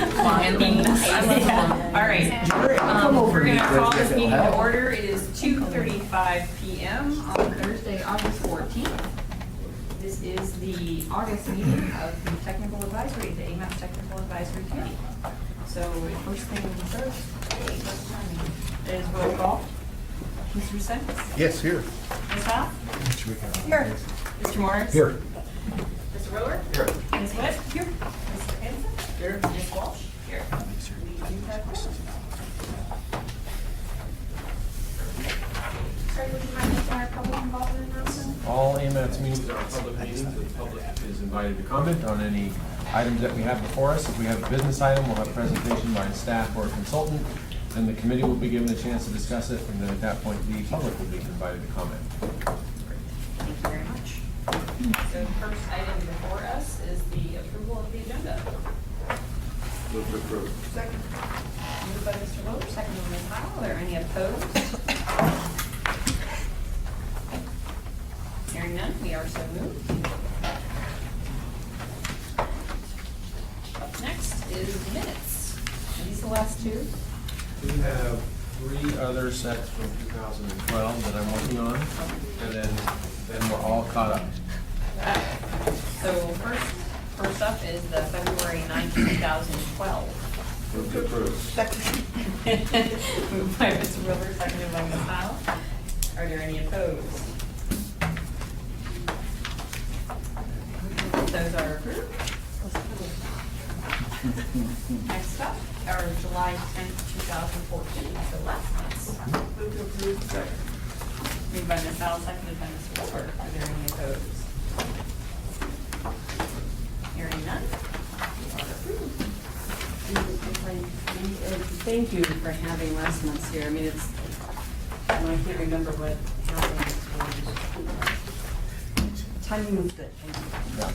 All right. We're going to call this meeting to order. It is 2:35 p.m. on Thursday, August 14th. This is the August meeting of the Technical Advisory, the AMATS Technical Advisory Committee. So first thing first is roll call. Mr. Sims? Yes, here. Ms. Howe? Here. Mr. Morris? Here. Mr. Roller? Here. Ms. Witt? Here. Mr. Hanson? Here. Ms. Walsh? Here. We do have quorum. Sorry, would you mind making our public involvement announcement? All AMATS meetings are public meetings. The public is invited to comment on any items that we have before us. If we have a business item, we'll have a presentation by staff or a consultant. Then the committee will be given a chance to discuss it, and then at that point, the public will be invited to comment. Thank you very much. So the first item before us is the approval of the agenda. Move to approve. Second. Moved by Mr. Roller, second by Ms. Howe. Are there any opposed? Hearing none, we are so moved. Up next is minutes. Are these the last two? We have 3 other sets from 2012 that I'm working on, and then we're all caught up. So first up is the February 9th, 2012. Move to approve. Moved by Mr. Wilbur, seconded by Ms. Howe. Are there any opposed? Those are approved. Next up are July 10th, 2014, so last month's. Move to approve. Second. Moved by Ms. Howe, seconded by Mr. Wilbur. Are there any opposed? Hearing none. They are approved. Thank you for having last month's here. I mean, it's, I can't remember what happened. Timing was good. Thank you. Yeah.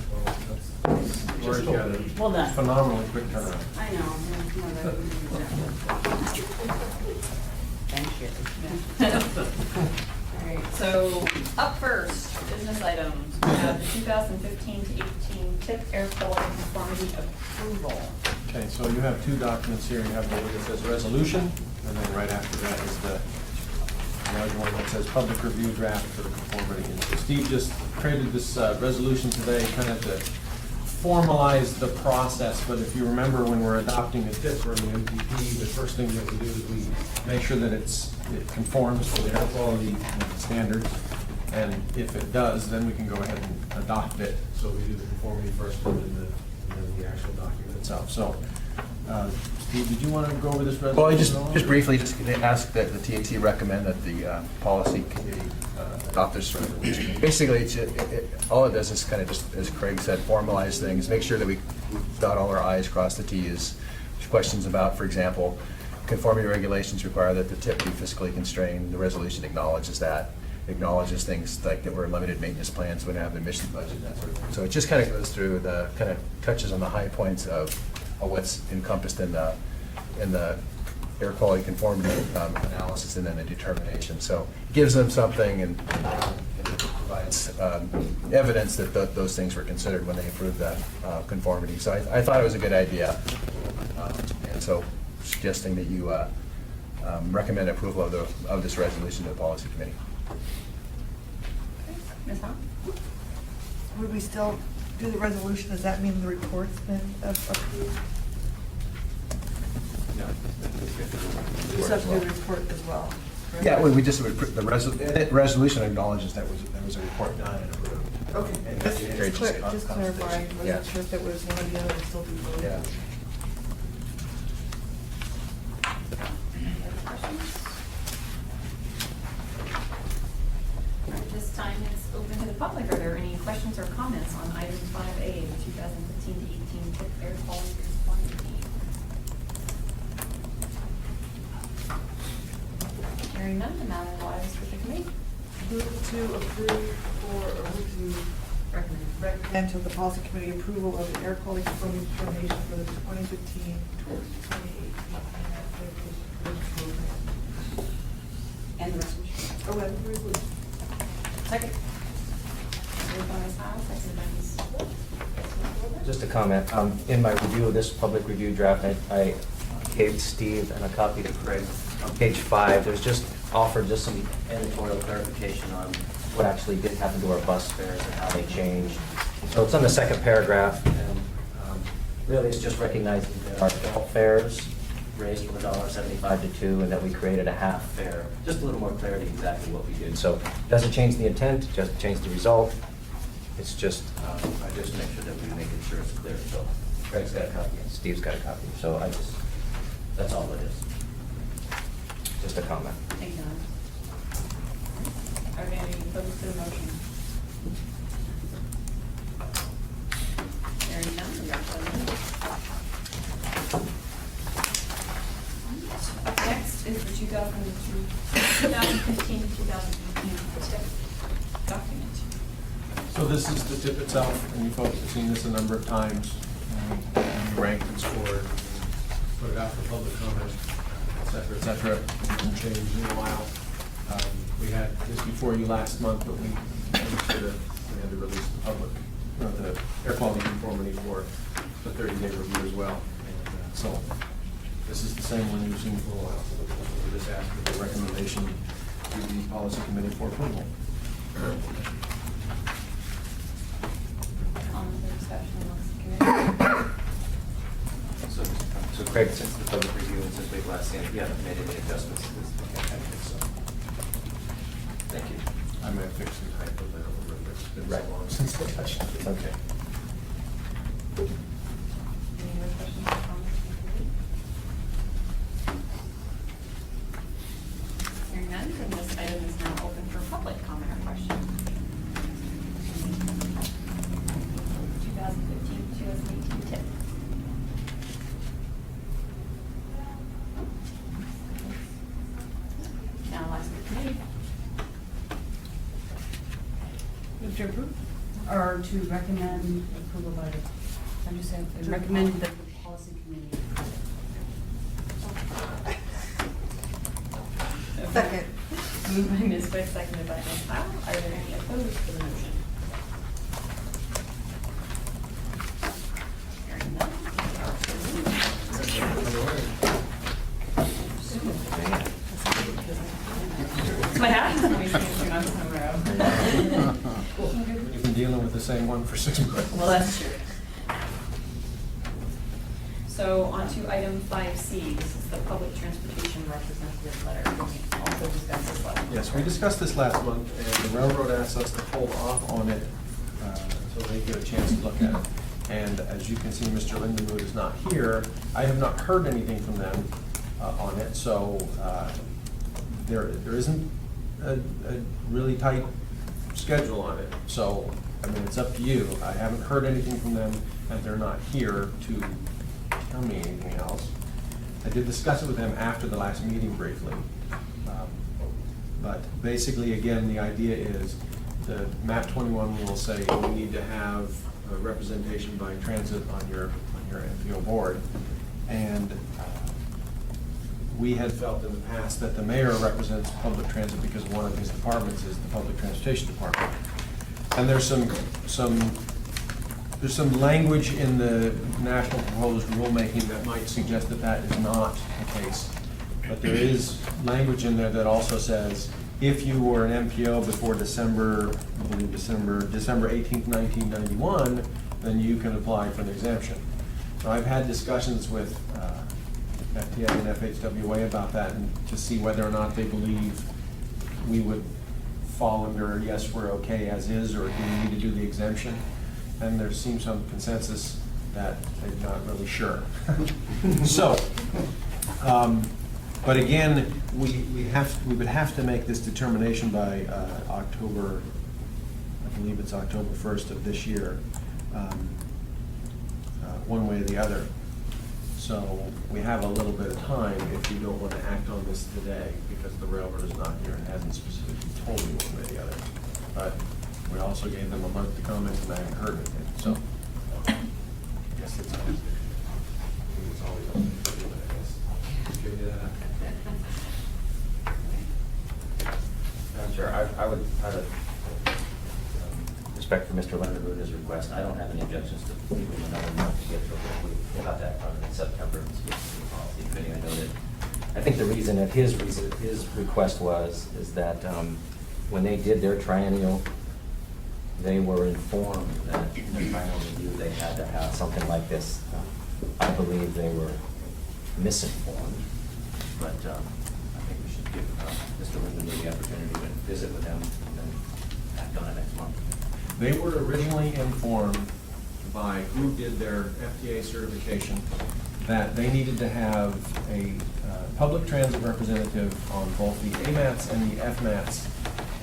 Lori's got a Well done. phenomenally quick turnaround. I know. Thank you. All right, so up first, business items. We have the 2015 to 18 tip air quality conformity approval. Okay, so you have 2 documents here. You have the one that says resolution, and then right after that is the other one that says public review draft for the conformity. And so Steve just created this resolution today, kind of to formalize the process. But if you remember, when we're adopting a tip or an MPP, the first thing that we do is we make sure that it conforms to the air quality standards. And if it does, then we can go ahead and adopt it. So we do the conformity first, and then the actual document itself. So, Steve, did you want to go over this resolution? Well, at all? just briefly, just ask that the TAT recommend that the policy committee adopt this resolution. Basically, all it does is kind of just, as Craig said, formalize things, make sure that we dot all our I's, cross the T's. There's questions about, for example, conformity regulations require that the tip be fiscally constrained. The resolution acknowledges that. Acknowledges things like that we're limited maintenance plans, we don't have an emission budget, that sort of thing. So it just kind of goes through the, kind of touches on the high points of what's encompassed in the air quality conformity analysis and then the determination. So it gives them something and provides evidence that those things were considered when they approved that conformity. So I thought it was a good idea. And so suggesting that you recommend approval of this resolution to the policy committee. Ms. Howe? Would we still do the resolution? Does that mean the report's been approved? Yeah. We just have to do the report as well. correct? Yeah, we just, the resolution acknowledges that there was a report done and approved. Okay, And just very clarifying, Yeah. wasn't sure if it was one or the other, or still be voted. Yeah. Any other questions? All right, this time it's open to the public. Are there any questions or comments on item 5A, the 2015 to 18 tip air quality conformity? Hearing none, the matter lies with the committee. Move to approve or move to recommend to the policy committee approval of the air quality conformity determination for the 2015 towards 2018 program. And the resolution. Oh, and the resolution. Second. Moved by Ms. Howe, seconded by Ms. Wood. Just a comment. In my review of this public review draft, I gave Steve and a copy to Craig. On page 5, there's just offered just some editorial clarification on what actually did happen to our bus fares and how they changed. So it's on the second paragraph, and really it's just recognizing that our adult fares raised from $1.75 to $2, and that we created a half fare. Just a little more clarity exactly what we did. So it doesn't change the intent, it doesn't change the result. It's just, I just make sure that we make sure it's clear. So Craig's got a copy and Steve's got a copy. So that's all it is. Just a comment. Thank you. Are there any opposed to the motion? Hearing none, we are next is the 2015 to 2018 tip document. So this is the tip itself, and you folks have seen this a number of times. And we ranked and scored, put it out for public comment, et cetera, et cetera. It hasn't changed in a while. We had this before you last month, but we had to release the public, the air quality conformity for the 30-day review as well. And so this is the same one you've seen for a while. So we just asked for the recommendation to the policy committee for approval. So Craig, since the public review and since we've last seen it, you haven't made any adjustments to this. Okay, so. Thank you. I may have fixed the typo there a little bit. It's been Right. so long since I touched it. Okay. Any other questions or comments? Hearing none, then this item is now open for public comment or question. 2015-2018 tip. Now I'll ask the committee. Move to approve? Or to recommend approval by the, I'm just saying, recommend that the policy committee. Second. Moved by Ms. Quick, seconded by Ms. Powell. Are there any opposed to the motion? Hearing none. That's what happens when we see 2 months in a row. You've been dealing with the same one for 6 months. Well, that's true. So on to item 5C. This is the public transportation representative letter. We also discussed this last month. Yes, we discussed this last month, and the railroad asked us to hold off on it so they get a chance to look at it. And as you can see, Mr. Lindenwood is not here. I have not heard anything from them on it, so there isn't a really tight schedule on it. So, I mean, it's up to you. I haven't heard anything from them, and they're not here to tell me anything else. I did discuss it with them after the last meeting briefly. But basically, again, the idea is the MAP 21 will say we need to have a representation by transit on your MPO board. And we had felt in the past that the mayor represents public transit because one of his departments is the public transportation department. And there's some language in the national proposed rulemaking that might suggest that that is not the case. But there is language in there that also says, if you were an MPO before December 18th, 1991, then you can apply for an exemption. Now, I've had discussions with FTA and FHWA about that, and to see whether or not they believe we would fall under, yes, we're okay as is, or do we need to do the exemption? And there seems some consensus that they're not really sure. So, but again, we would have to make this determination by October, I believe it's October 1st of this year, one way or the other. So we have a little bit of time if you don't want to act on this today, because the railroad is not here and hasn't specifically told me one way or the other. But we also gave them a month to comment, and I haven't heard anything, so I guess it's always up to you, I guess. Give you that. Madam Chair, I would, this respect for Mr. Lender's request, I don't have any objections to leaving another month to get we got that done in September and speak to the policy committee. I know that, I think the reason that his request is that when they did their triennial, they were informed that in the final review, they had to have something like this. I believe they were misinformed, but I think we should give Mr. Linden the opportunity to visit with them and then act on it next month. They were originally informed by who did their FTA certification that they needed to have a public transit representative on both the AMATS and the FMATS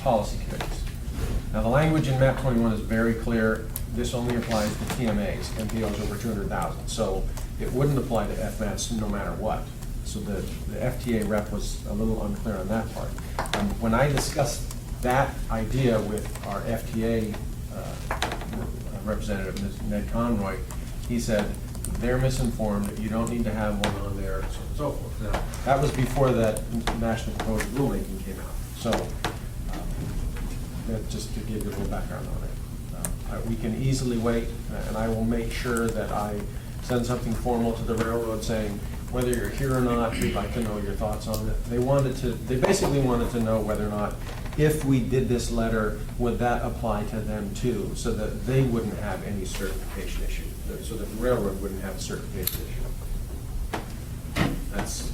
policy committees. Now, the language in MAP 21 is very clear. This only applies to TMAs, MPOs over 200,000. So it wouldn't apply to FMATs no matter what. So the FTA rep was a little unclear on that part. When I discussed that idea with our FTA representative, Ned Conroy, he said, they're misinformed, you don't need to have one on there, so on and so forth. Now, that was before that national proposed rulemaking came out. So, just to give you a little background on it. We can easily wait, and I will make sure that I send something formal to the railroad saying, whether you're here or not, we'd like to know your thoughts on it. They basically wanted to know whether or not, if we did this letter, would that apply to them too, so that they wouldn't have any certification issue, so that the railroad wouldn't have a certification issue.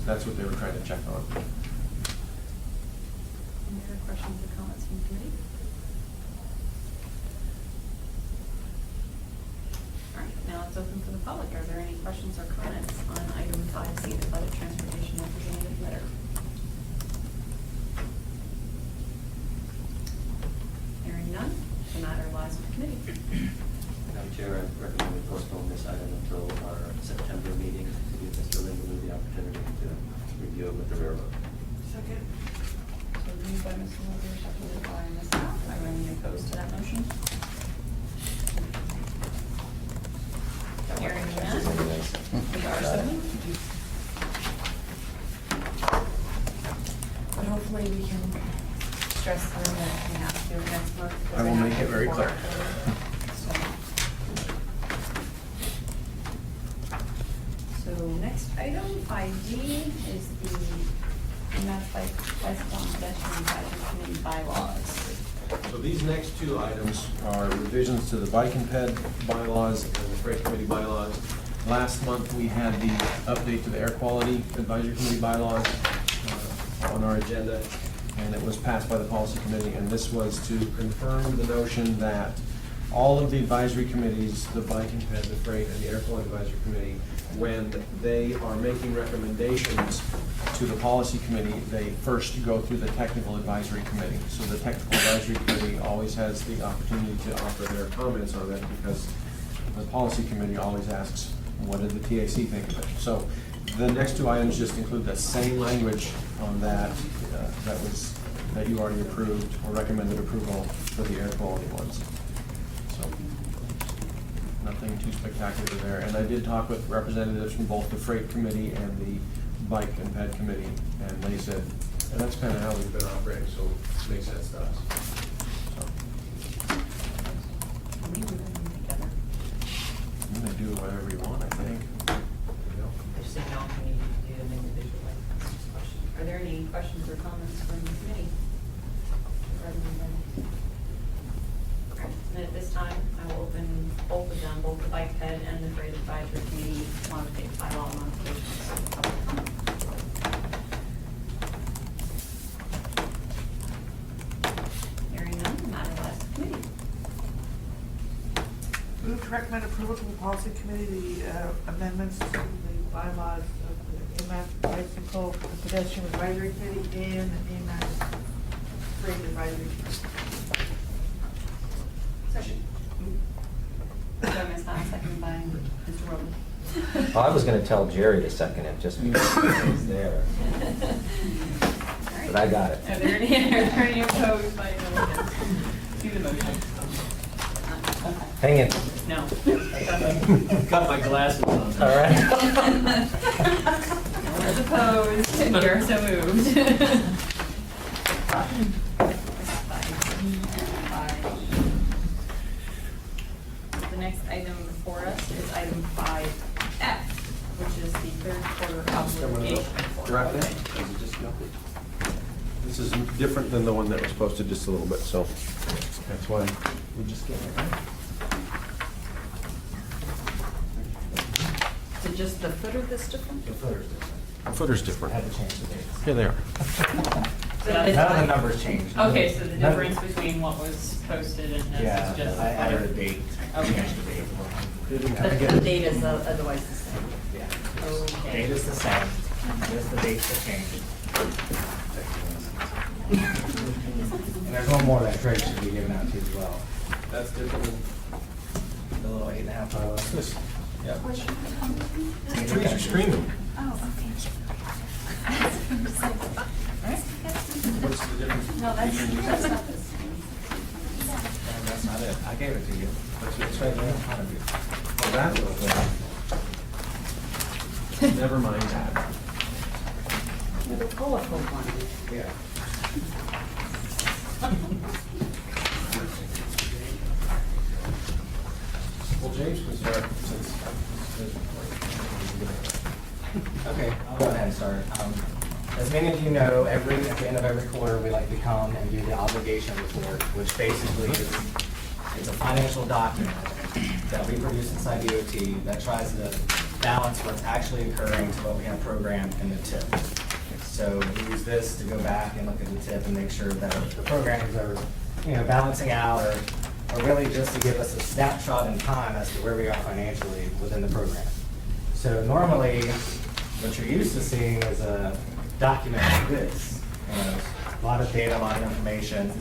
That's what they were trying to check on. Any other questions or comments from the committee? All right, now it's open for the public. Are there any questions or comments on item 5C, the budget transportation representative letter? Hearing none, the matter lies with the committee. Madam Chair, I recommend we postpone this item until our September meeting to give Mr. Linden the opportunity to review it with the railroad. Second. So moved by Mr. Wilbur, seconded by Ms. Knapp. Are there any opposed to that motion? Hearing none, we are so moved. But hopefully we can stress through that we have to next month. I will make it very clear. So next item, 5D, is the AMATS Bicycle and Pedestrian Advisory Committee bylaws. So these next two items are revisions to the bike and ped bylaws and the freight committee bylaws. Last month, we had the update to the air quality advisory committee bylaws on our agenda, and it was passed by the policy committee, and this was to confirm the notion that all of the advisory committees, the bike and ped, the freight, and the air quality advisory committee, when they are making recommendations to the policy committee, they first go through the technical advisory committee. So the technical advisory committee always has the opportunity to offer their comments on that, because the policy committee always asks, what did the TAC think of it? So the next two items just include the same language on that, that you already approved or recommended approval for the air quality ones. So nothing too spectacular there. And I did talk with representatives from both the freight committee and the bike and ped committee, and they said, and that's kind of how we've been operating, so it makes sense to us. So, We will them together. you can do whatever you want, I think. I just didn't know if we need to do them individually. That's just a question. Are there any questions or comments from the committee? All right, and at this time, I will open both of them, both the bike ped and the freight advisory committee bylaw modifications. Hearing none, the matter lies with the committee. Move to recommend approval to the policy committee, the amendments to the bylaws of the AMATS Bicycle and Pedestrian Advisory Committee and the AMATS Freight Advisory Committee. Second. So Ms. Knapp, seconded by Mr. Rowland. Well, I was gonna tell Jerry to second it, just because he's there, but I got it. Are there any opposed by no one? Do the motion. Okay. Hang it. No. Got my glasses on. All right. No one's opposed, and you're so moved. third quarter obligation for Draft budget. it? Is it just drafted? This is different than the one that was posted just a little bit, so that's why we just get it, right? Is it just the footer that's different? The footer's different. Footer's I different. had to change the dates. Here they are. None of the numbers changed. Okay, so the None- difference between what was posted and this Yeah, is just. I added a date. Okay. Changed the date. The date is otherwise the same. Yeah. Okay. Date is the same, just the dates that changed. And there's one more that Craig should be giving out to as well. That's different than The little 8.5 hour. this. Yeah. Change Trees it. are screaming. Oh, okay. What's the difference? No, that's not this. That's not it. I gave it to you. It's right there in front of you. Oh, that little thing. Never mind that. The colorful one. Yeah. Well, James can start since. Okay, I'll go ahead and start. As many of you know, at the end of every quarter, we like to come and do the obligation report, which basically is, it's a financial document that we produce inside DOT that tries to balance what's actually occurring to what we have programmed in the TIP. So we use this to go back and look at the TIP and make sure that the programs are, balancing out, or really just to give us a snapshot in time as to where we are financially within the program. So normally, what you're used to seeing is a document like this, a lot of data, a lot of information.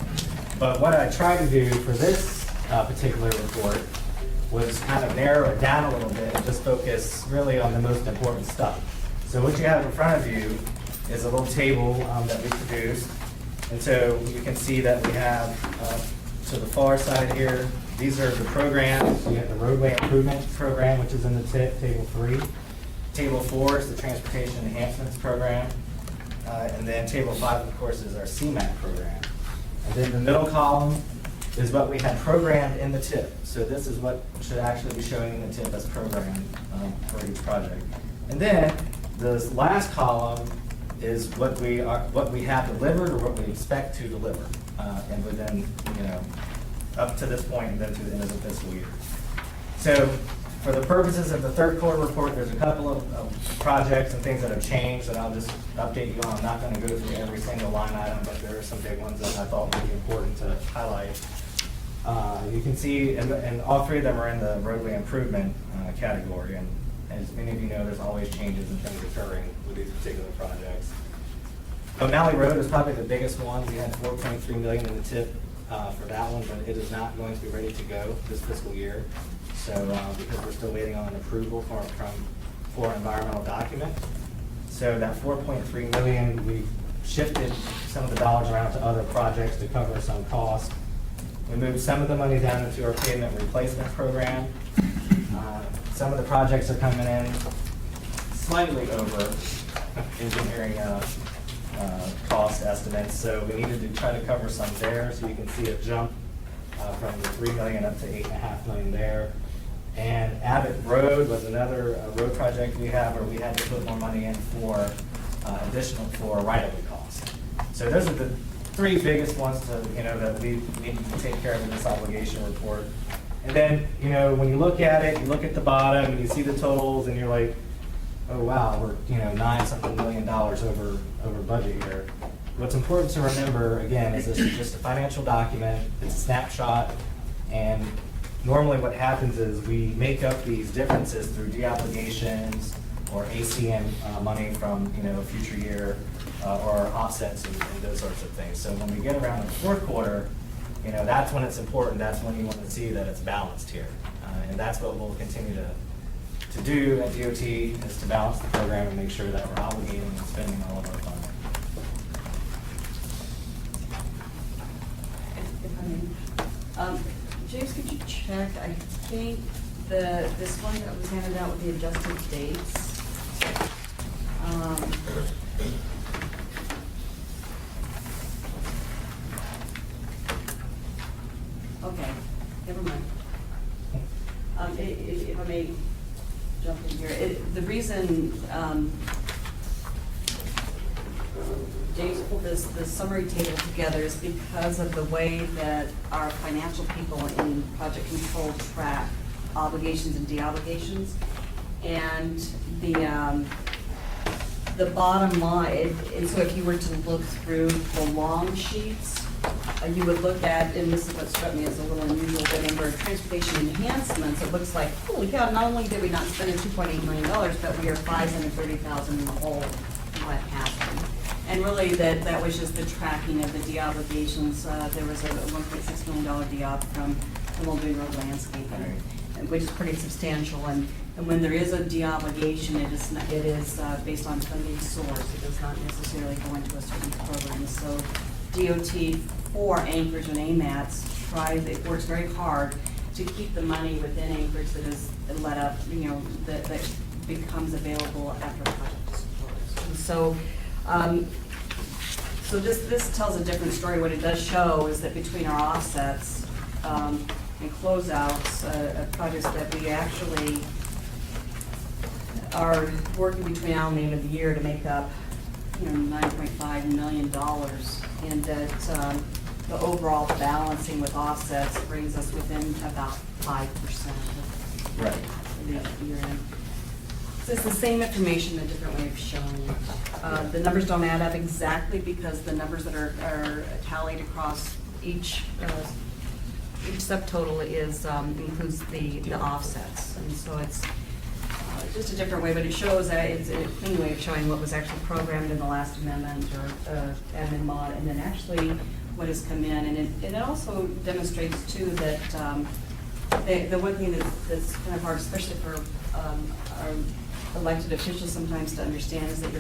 But what I tried to do for this particular report was kind of narrow it down a little bit and just focus really on the most important stuff. So what you have in front of you is a little table that we produced. And so you can see that we have to the far side here, these are the programs. We have the roadway improvement program, which is in the TIP, table 3. Table 4 is the transportation enhancements program. And then table 5, of course, is our CMAT program. And then the middle column is what we had programmed in the TIP. So this is what should actually be showing in the TIP as programmed for each project. And then this last column is what we have delivered or what we expect to deliver, and within, up to this point and then to the end of the fiscal year. So for the purposes of the third quarter report, there's a couple of projects and things that have changed that I'll just update you on. I'm not going to go through every single line item, but there are some big ones that I thought would be important to highlight. You can see, and all 3 of them are in the roadway improvement category. And as many of you know, there's always changes and things occurring with these particular projects. O'Malley Road is probably the biggest one. We had $4.3 million in the TIP for that one, but it is not going to be ready to go this fiscal year. So because we're still waiting on an approval for an environmental document. So that $4.3 million, we've shifted some of the dollars around to other projects to cover some costs. We moved some of the money down into our pavement replacement program. Some of the projects are coming in slightly over engineering cost estimates, so we needed to try to cover some there. So you can see a jump from the $3 million up to $8.5 million there. And Abbott Road was another road project we have where we had to put more money in for additional for right-of-way costs. So those are the 3 biggest ones that we need to take care of in this obligation report. And then, when you look at it, you look at the bottom, and you see the totals, and you're like, oh wow, we're $9-something million over budget here. What's important to remember, again, is this is just a financial document. It's a snapshot, and normally what happens is we make up these differences through de-obligations or ACM money from a future year or offsets and those sorts of things. So when we get around the fourth quarter, that's when it's important. That's when you want to see that it's balanced here, and that's what we'll continue to do at DOT is to balance the program and make sure that we're obligating and spending all of our funding. If I may. James, could you check, I think this one that was handed out with the adjusted dates. Okay, never mind. If I may jump in here, the reason reason James pulled this summary table together is because of the way that our financial people in project control track obligations and de-obligations. And the bottom line, and so if you were to look through the long sheets, you would look at, and this is what struck me as a little unusual, but under transportation enhancements, it looks like, holy cow, not only did we not spend $2.8 million, but we are $530,000 in the hole. What happened? And really, that was just the tracking of the de-obligations. There was a $1.6 million de-ob from Muldoon Road Landscaping, which is pretty substantial. And when there is a de-obligation, it is based on funding source. It does not necessarily go into a certain program. So DOT for Anchorage and AMATS it works very hard to keep the money within Anchorage that is let up, that becomes available after project is closed. And so, so this tells a different story. What it does show is that between our offsets and closeouts, projects that we actually are working between now and the end of the year to make up, $9.5 million, and that the overall balancing with offsets brings us within about 5% of the year end. So it's the same information, a different way of showing it. The numbers don't add up exactly because the numbers that are tallied across each subtotal includes the offsets, and so it's just a different way, but it shows it's a clean way of showing what was actually programmed in the last amendment or admin mod, and then actually what has come in, and it also demonstrates too that the one thing that's kind of hard, especially for our elected officials sometimes to understand, is that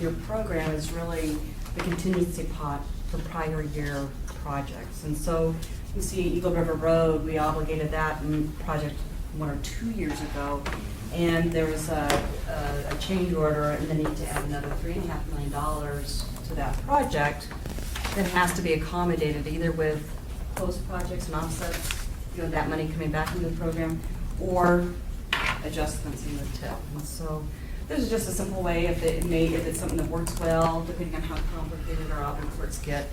your program is really the contingency pot for prior year projects. And so you see Eagle River Road, we obligated that in project 1 or 2 years ago, and there was a change order and the need to add another $3.5 million to that project that has to be accommodated either with post projects and offsets, that money coming back into the program, or adjustments in the TIP. And so this is just a simple way, if it's something that works well, depending on how complicated our op reports get,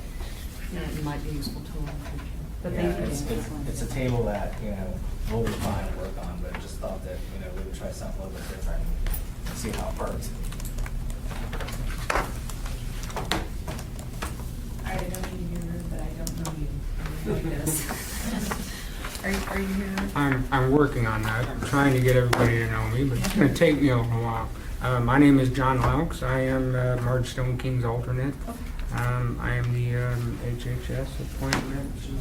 it might be a useful tool in the future. But Yeah, thank you. it's a table that, we'll refine and work on, but just thought that, we would try something a little bit different and see how it works. I don't need to hear her, but I don't know you. Like this. Are you here? I'm working on that. I'm trying to get everybody to know me, but it's going to take me a little while. My name is John Laux. I am Marge Stone King's alternate. I am the HHS appointment to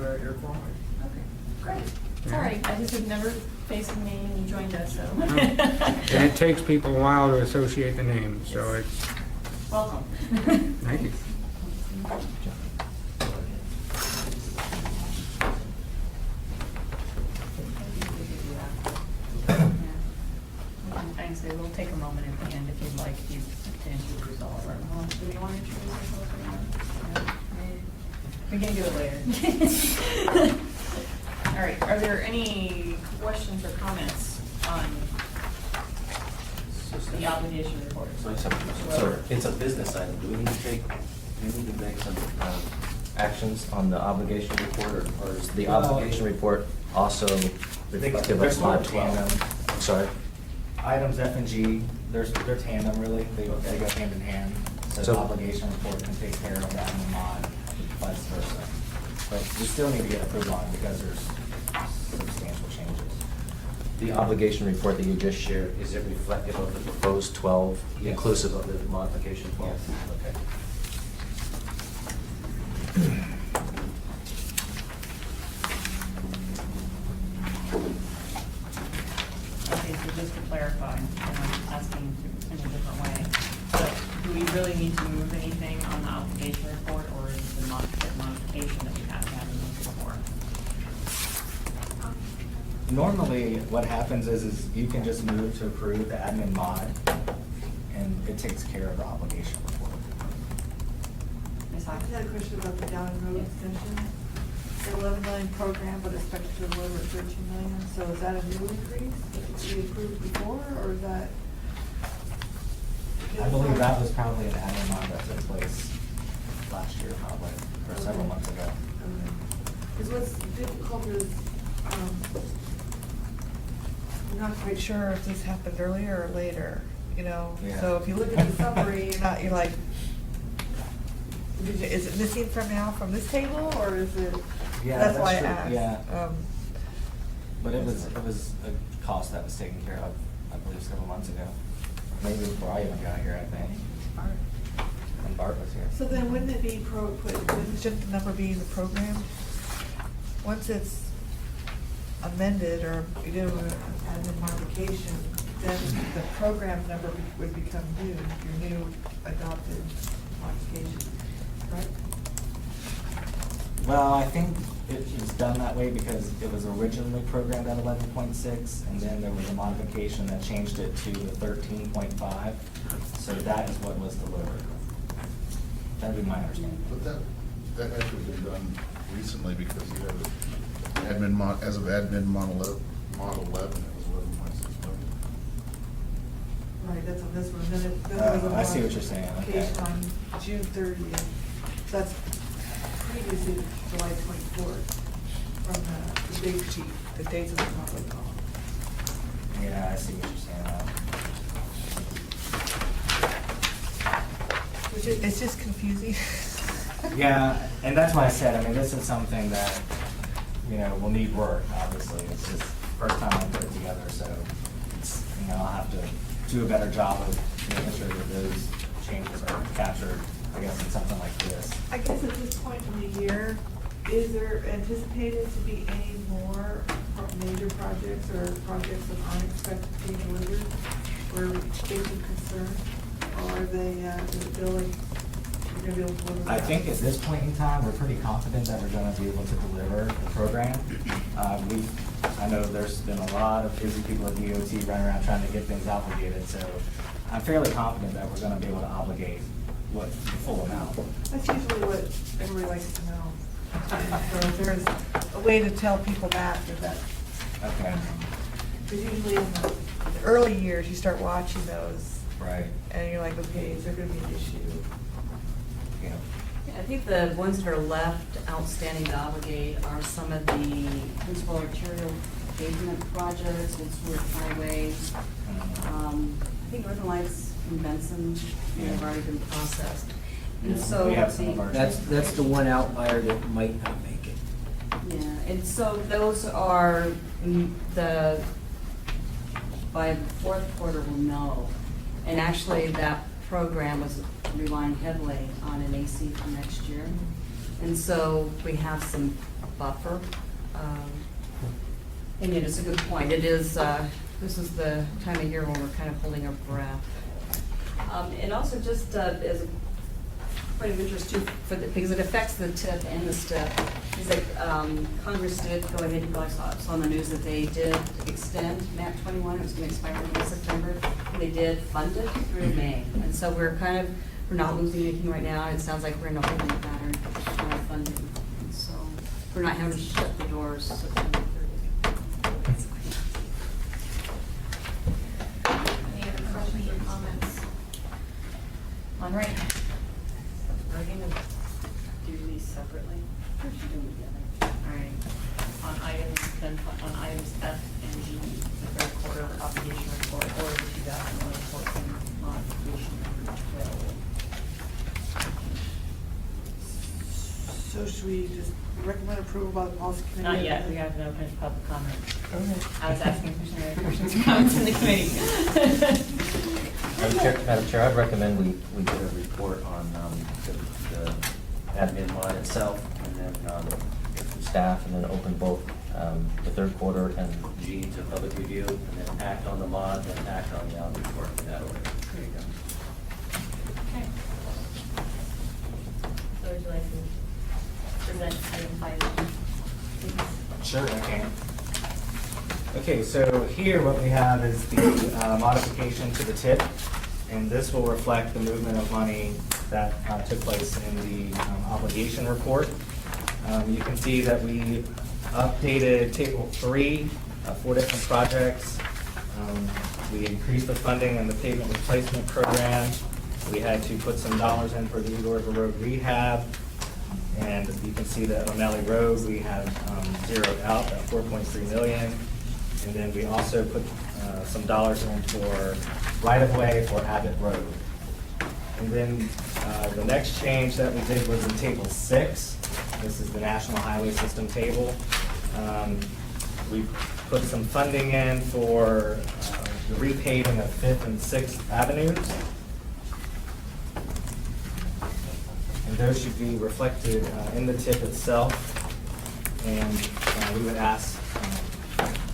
Air Quality. Okay, great. Yeah. Sorry, I just had never faced the name and you joined us, so. And it takes people a while to associate the name, so it's, Welcome. thank you. Thanks, we'll take a moment at the end if you'd like to introduce all of our, do we want to introduce ourselves right now? We can do it later. All right, are there any questions or comments on the obligation report? So it's a business item. Do we need to make some actions on the obligation report, or is the obligation report also reflective They're of sort mod of 12? tandem. I'm sorry. Items F and G, they're tandem really, they go hand in hand. So So- the obligation report can take care of that in the mod, vice versa. But we still need to get approval on it because there's substantial changes. The obligation report that you just shared, is it reflective of the proposed 12, Yes. inclusive of the modification 12? Yes. Okay. Okay, so just to clarify, and I'm asking in a different way, but do we really need to move anything on the obligation report, or is the modification that we have to have in this before? Normally, what happens is you can just move to approve the admin mod, and it takes care of the obligation report. Ms. I Hawkins? had a question about the Down Road extension. The 11 million program, but expected to deliver 13 million, so is that a new increase that we approved before, or is that I believe that was probably an admin mod that took place last year, probably, or several months ago. Because what's difficult is, I'm not quite sure if this happened earlier or later, you know? Yeah. So if you look at the summary, you're like, is it missing from now from this table, or is it? Yeah, That's why I that's true, asked. yeah. But it was a cost that was taken care of, I believe, several months ago. Maybe before I even got here, I think. And Bart was here. So then wouldn't it be wouldn't just the number be in the program? Once it's amended or you do an admin modification, then the program number would become new, your new adopted modification, right? Well, I think it was done that way because it was originally programmed at 11.6, and then there was a modification that changed it to the 13.5. So that is what was delivered. That'd be my understanding. But that had to have been done recently because you have admin as of admin model 11, it was 11.6 million. Right, that's on this one, then there was a I see what you're saying, okay. modification on June 30th. That's previously July 24th from the big sheet, the dates of the public call. Yeah, I see what you're saying now. Which is, it's just confusing. Yeah, and that's why I said, I mean, this is something that, you know, will need work, obviously. It's just first time I put it together, so it's, you know, I'll have to do a better job of making sure that those changes are captured, I guess, in something like this. I guess at this point in the year, is there anticipated to be any more major projects or projects that aren't expected to be delivered? Or facing concern? Or are they, is it billing? You're gonna be able to deliver? I think at this point in time, we're pretty confident that we're gonna be able to deliver the program. I know there's been a lot of busy people at DOT running around trying to get things obligated, so I'm fairly confident that we're gonna be able to obligate the full amount. That's usually what everybody likes to know. So if there's a way to tell people that, Okay, because usually in the early years, you start watching those, right, and you're like, okay, is there gonna be an issue? yeah. I think the ones that are left outstanding to obligate are some of the principal arterial pavement projects, Woodsworth Highways. I think Northern Lights and Benson, have already been processed. And so We have some of our. That's the one outlier that might not make it. yeah, and so those are by the fourth quarter we'll know. And actually, that program was relying heavily on an AC for next year. And so we have some buffer. And it is a good point. It is, this is the time of year when we're kind of holding our breath. And also just as a point of interest too, because it affects the tip and the step, is that Congress did go ahead, you probably saw on the news that they did extend MAP 21, it was going to expire in September. They did fund it through May. And so we're not losing anything right now. It sounds like we're in a holding pattern on funding. And so we're not having to shut the doors September 30th. Any other questions or comments? On right. We're going to do these separately. Or should we do them together? All right. On items F and G, the third quarter obligation report or the 2014 modification number 12. So should we just recommend approval by the policy committee? Not yet, we have to open it to public comment. Okay. I was asking for some other questions and comments in the committee. Madam Chair, I'd recommend we get a report on the admin mod itself, and then get from staff, and then open both the third quarter and G to public review, and then act on the mod, then act on the audit report in that order. There you go. Okay. So would you like to present item 5? Sure, I can. Okay, so here what we have is the modification to the tip, and this will reflect the movement of money that took place in the obligation report. You can see that we updated table 3, 4 different projects. we increased the funding in the pavement replacement program. We had to put some dollars in for the Eagle River Road rehab. And you can see that O'Malley Road, we have zeroed out at 4.3 million. And then we also put some dollars in for right-of-way for Abbott Road. And then the next change that we did was in Table 6. This is the National Highway System table. We put some funding in for the repaving of 5th and 6th Avenues. And those should be reflected in the TIP itself. And we would ask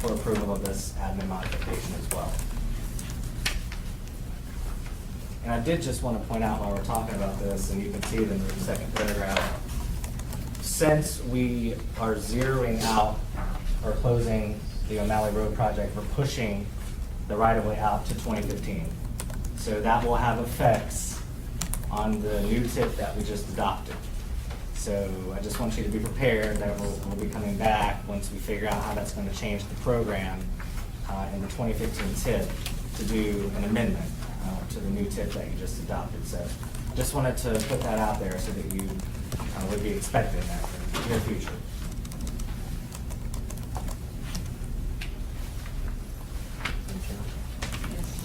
for approval of this admin modification as well. And I did just want to point out while we're talking about this, and you can see it in the second paragraph, since we are zeroing out or closing the O'Malley Road project, we're pushing the right-of-way out to 2015. So that will have effects on the new tip that we just adopted. So I just want you to be prepared that we'll be coming back once we figure out how that's going to change the program in the 2015 tip to do an amendment to the new tip that you just adopted. So just wanted to put that out there so that you would be expecting that in the near future.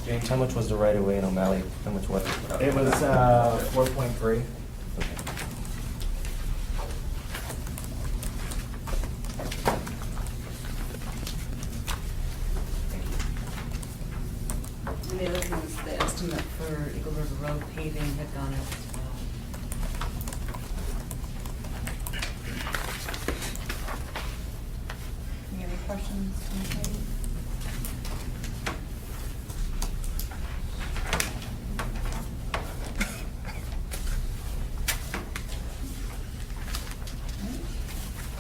James, how much was the right of way in O'Malley? How much was it? It was 4.3. And the other thing is the estimate for Eagle River Road paving had gone up as well. Any other questions from the committee?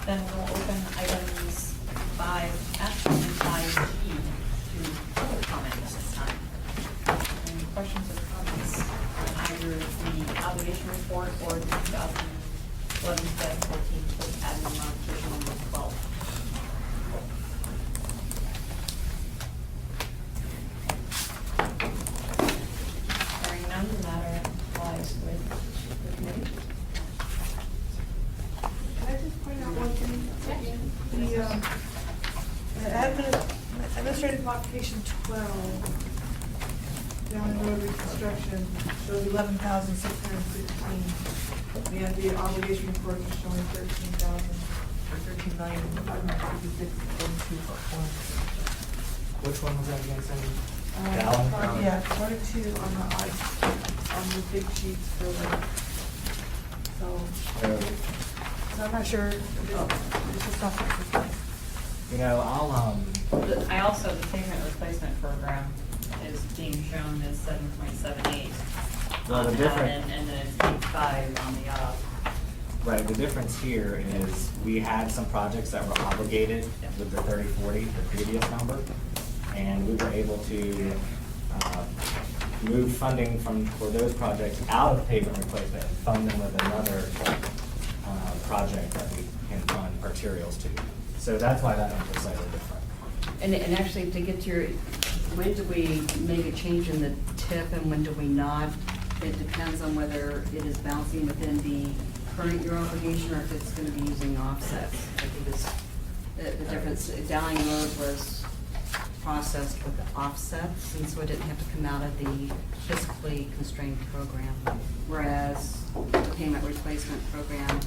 Then we'll open items 5F and 5G to public comment at this time. Any questions or comments on either the obligation report or the 2011-2014 admin modification number 12? Hearing none, the matter lies with the committee. Can I just point out one thing? The administrative modification 12, down the road reconstruction, shows 11,616. We have the obligation report just showing 13,000, or 13,156,241. Which one was that again, Cindy? Part- Yeah, part 2 on the big sheets for the, so I'm not sure, it's just not consistent. You know, I also, the pavement replacement program is being shown as 7.78 Well, the on different- admin, and then it's 8.5 on the op. right, the difference here is we had some projects that were obligated with the 3040, the previous number, and we were able to move funding for those projects out of pavement replacement and fund them with another project that we can fund arterials to. So that's why that number is slightly different. And actually, to get to your, when do we make a change in the tip and when do we not? It depends on whether it is bouncing within the current year obligation or if it's gonna be using offsets. I think it's, the difference, Dowling Road was processed with offsets, and so it didn't have to come out of the fiscally constrained program. Whereas the payment replacement program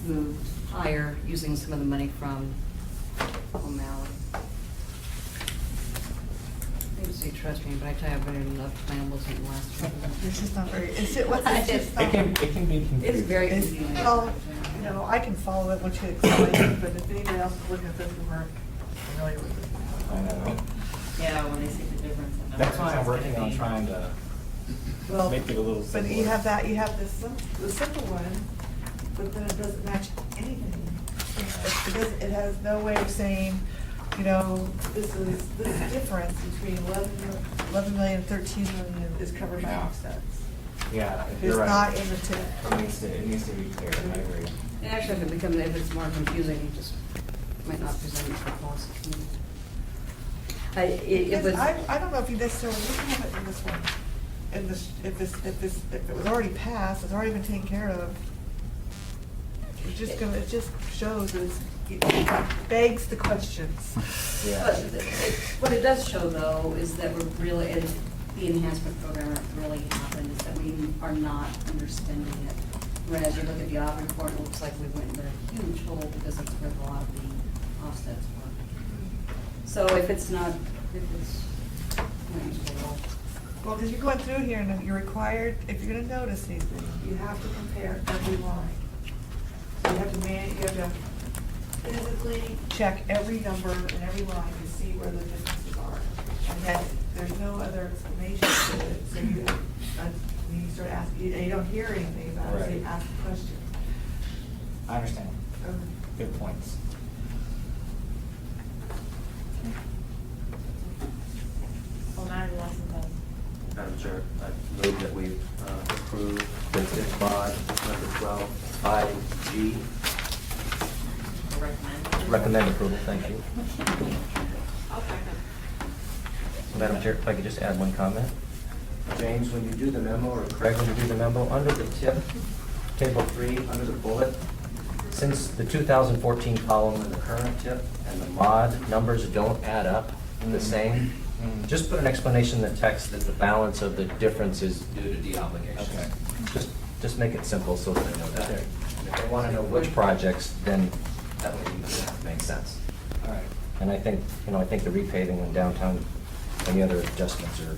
moved higher using some of the money from O'Malley. I hate to say trust me, but I tell you, I've been in enough plan wasn't the last one. It's just not very, it's just not. It can be confusing. It's very It's, confusing. well, you know, I can follow it once you explain it, but if anybody else is looking at this and we're familiar with it. I know. Yeah, when they see the difference in numbers. That's why I'm it's working gonna on be- trying to Well, make it a little but simpler. you have that, you have the simple one, but then it doesn't match anything. It has no way of saying, you know, this difference between 11 million and 13 million is covered by offsets. Yeah, It's you're right. not in the tip. It needs to be clear, I agree. And actually, if it's more confusing, you just might not present it for policy committee. It was. I don't know if you necessarily need to have it in this one. If it was already passed, it's already been taken care of. It just shows, it begs the questions. But what it does show, though, is that we're really, and the enhancement program really happened, is that we are not underspending it. Whereas you look at the audit report, it looks like we went in a huge hole because that's where a lot of the offsets were. So if it's Well, because you're going through here and you're required, if you're gonna notice these things, you have to compare every line. So you have to physically check every number and every line to see where the differences are. And then there's no other explanation to it, so you start asking, and you don't hear anything about it, so you ask the question. I understand. Good points. Well, now you're lesson done. Madam Chair, I move that we approve the TIF mod number 12, 5G. Recommend approval, thank you. Madam Chair, if I could just add one comment. James, when you do the memo, or Craig, when you do the memo, under the tip, table 3, under the bullet, since the 2014 column and the current tip and the mod numbers don't add up the same, just put an explanation in the text that the balance of the difference is due to de-obligations. Okay. Just make it simple so that they know that. And if they want to know which projects, then that would make sense. All right. And I think the repaving in downtown, any other adjustments are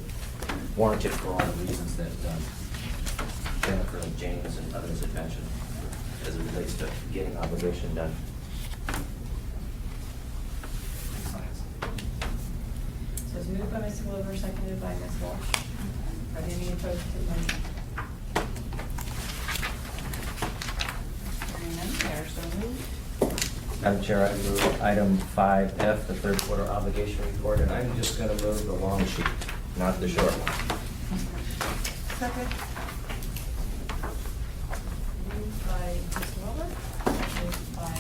warranted for all the reasons that Jennifer and James and others had mentioned as it relates to getting obligation done. So it's moved by Mr. Glover, seconded by Ms. Walsh. Are there any opposed to the motion? Hearing none, they are so moved. Madam Chair, I move item 5F, the third quarter obligation report, and I'm just going to move the long sheet, not the short one. Second. Moved by Ms. Glover, moved by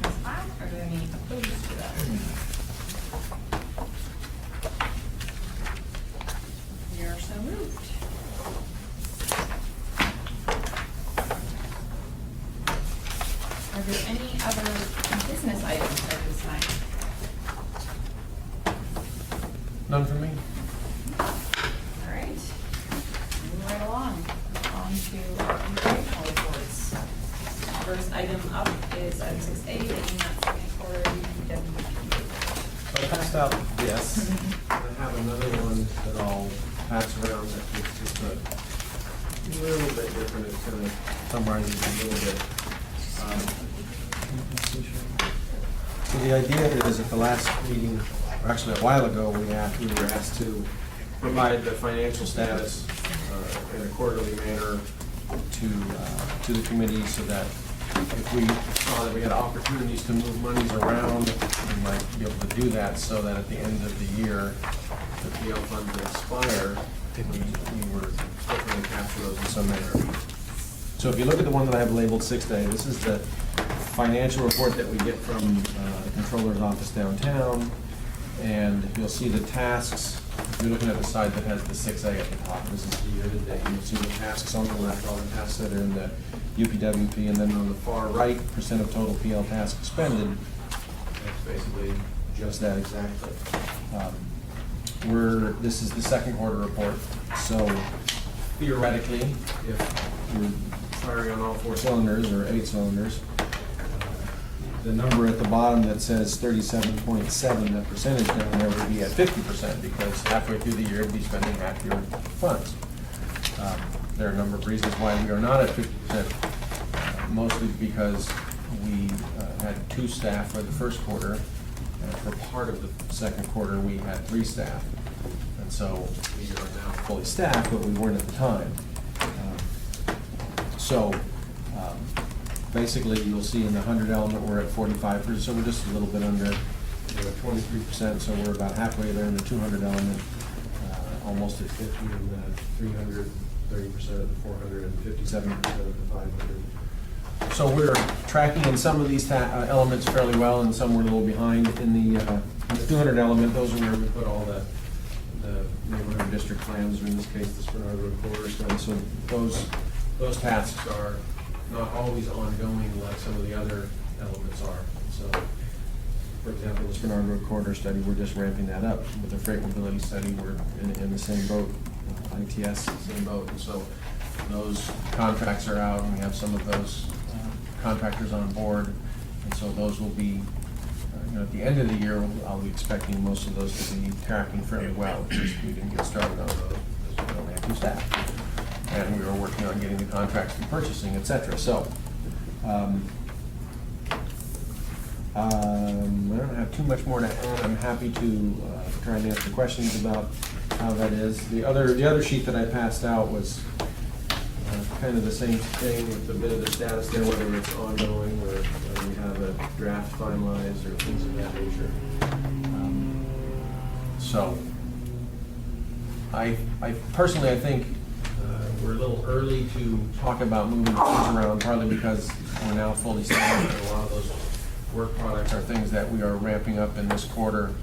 Ms. Black. Are there any opposed to that? We are so moved. Are there any other business items at this time? None for me? All right. Moving right along, on to our informational reports. First item up is item 6A, the AMATS second quarter UPW. I passed out this. I have another one that I'll pass around that is just a little bit different. It's going to summarize it a little bit. So the idea is at the last meeting, or actually a while ago, we were asked to provide the financial status in a quarterly manner to the committee so that if we saw that we had opportunities to move monies around, we might be able to do that so that at the end of the year, the PL funds that expire, we were hoping to capture those in some manner. So if you look at the one that I have labeled 6A, this is the financial report that we get from the controller's office downtown, and you'll see the tasks. If you're looking at the side that has the 6A at the top, this is the year-to-date. You'll see the tasks on the left, all the tasks that are in the UPWP, and then on the far right, percent of total PL tasks expended. That's basically just that exactly. This is the second quarter report, so theoretically, if we're firing on all 4 cylinders or 8 cylinders, the number at the bottom that says 37.7, that percentage down there would be at 50% because halfway through the year, it'd be spending half your funds. There are a number of reasons why we are not at 50%, mostly because we had 2 staff for the first quarter, and for part of the second quarter, we had 3 staff. And so we are now fully staffed, but we weren't at the time. Basically, you'll see in the 100 element, we're at 45%, so we're just a little bit under, we're at 23%, so we're about halfway there in the 200 element, almost at 50 in the 300, 30% of the 400, and 57% of the 500. So we're tracking in some of these elements fairly well, and some we're a little behind. In the 200 element, those are where we put all the neighborhood district plans, or in this case, the Spinard Road corridor study. So those tasks are not always ongoing like some of the other elements are. So, for example, the Spinard Road corridor study, we're just ramping that up. With the freight mobility study, we're in the same boat. ITS, same boat. And so those contracts are out, and we have some of those contractors on board. And so those will be, at the end of the year, I'll be expecting most of those to be tracking fairly well. Just we didn't get started on those because we only have 2 staff. And we were working on getting the contracts for purchasing, et cetera. So, I don't have too much more to add. I'm happy to try and answer questions about how that is. The other sheet that I passed out was kind of the same thing with a bit of the status there, whether it's ongoing or we have a draft finalized or things of that nature. So, I personally, I think we're a little early to talk about moving things around, partly because we're now fully staffed, and a lot of those work products are things that we are ramping up in this quarter,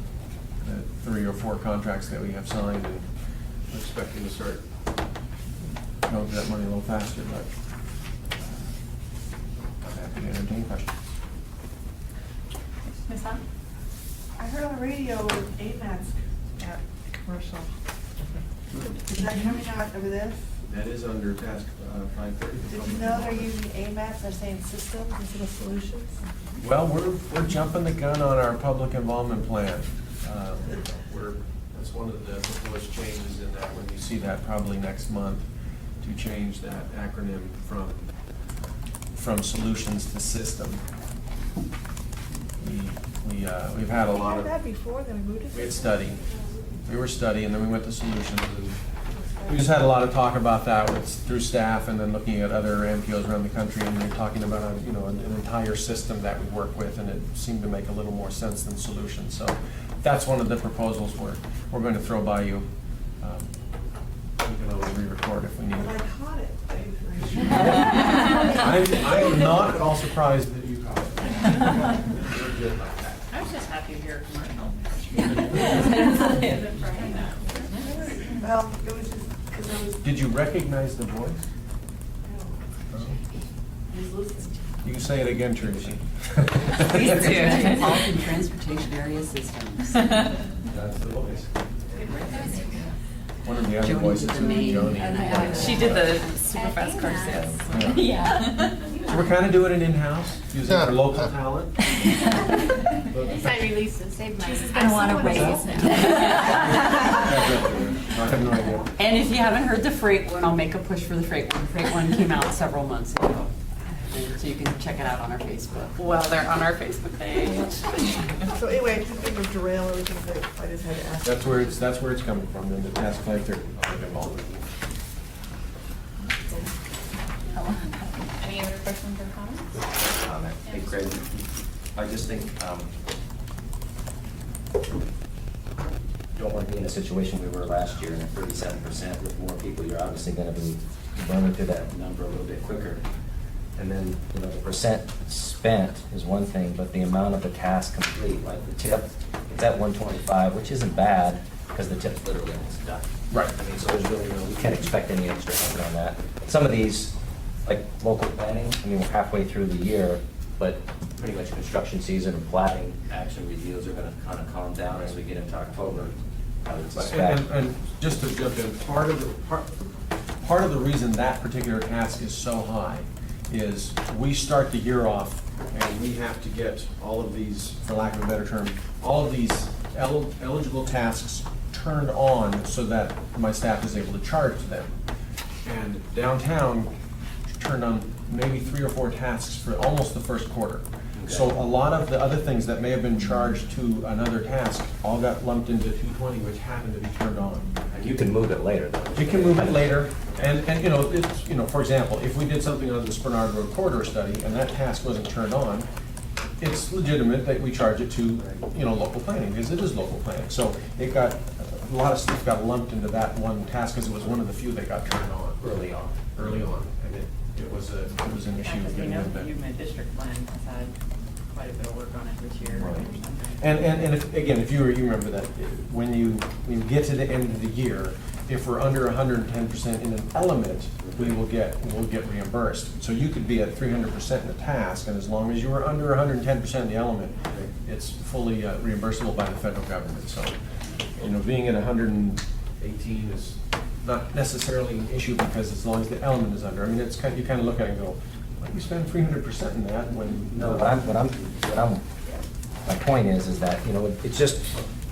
3 or 4 contracts that we have signed, and we're expecting to start going through that money a little faster, but I'm happy to entertain questions. Ms. Hunt? I heard on the radio AMATS commercial. Is that coming out over this? That is under task 530. Did you know they're using AMATS, they're saying systems instead of solutions? Well, we're jumping the gun on our public involvement plan. That's one of the proposed changes in that, when you see that probably next month, to change that acronym from solutions to system. We've had a lot of. We had that before, then we moved it. We had study. We were study, and then we went to solutions. And we just had a lot of talk about that through staff, and then looking at other MPOs around the country, and we were talking about an entire system that we work with, and it seemed to make a little more sense than solutions. So that's one of the proposals we're going to throw by you. We can always re-record if we need But I it. caught it. I am not at all surprised that you caught it. You're good like that. I was just happy to hear a commercial. Well, it was just, because I was. Did you recognize the voice? I was listening. You can say it again, Tracy. Please do. Metropolitan Transportation Area Systems. That's the voice. One of the other Joni voices did is the main. Joni. She did the super fast car sales. Yeah. So we're kind of doing it in-house, using our local talent. I released it, saved my. She's gonna wanna raise now. I have no idea. And if you haven't heard the freight one, I'll make a push for the freight one. The freight one came out several months ago. So you can check it out on our Facebook. Well, they're on our Facebook page. So anyway, just think of derail everything, but I just had to ask. That's where it's coming from, in the task 530 public involvement. Any other questions or comments? Hey, Craig, I just think, don't want to be in a situation we were last year, and at 37% with more people, you're obviously going to be burning through that number a little bit quicker. And then, the percent spent is one thing, but the amount of the task complete, like the tip, it's at 125, which isn't bad, because the tip's literally almost done. Right. I mean, so there's really, we can't expect any extra effort on that. Some of these, like local planning, I mean, we're halfway through the year, but pretty much construction season and plating action reviews are gonna kind of calm down as we get into October, I would suspect. And just to jump in, part of the reason that particular task is so high is we start the year off and we have to get all of these, for lack of a better term, all of these eligible tasks turned on so that my staff is able to charge them. And downtown turned on maybe 3 or 4 tasks for almost the first quarter. So a lot of the other things that may have been charged to another task all got lumped into 220, which happened to be turned on. And you can move it later, though. You can move it later, and it's, for example, if we did something on the Spinard Road corridor study and that task wasn't turned on, it's legitimate that we charge it to, local planning, because it is local planning. So it got, a lot of stuff got lumped into that one task, because it was one of the few that got turned on. Early on. And it was an issue Because we getting know it the done. Human District Plan has had quite a bit of work on it this year. Right. And if, again, if you remember that, when you get to the end of the year, if we're under 110% in an element, we'll get reimbursed. So you could be at 300% in a task, and as long as you were under 110% in the element, it's fully reimbursable by the federal government. So, being at 118 is not necessarily an issue, because as long as the element is under, it's kind of, you kind of look at it and go, why do we spend 300% in that when? No, my point is that, it's just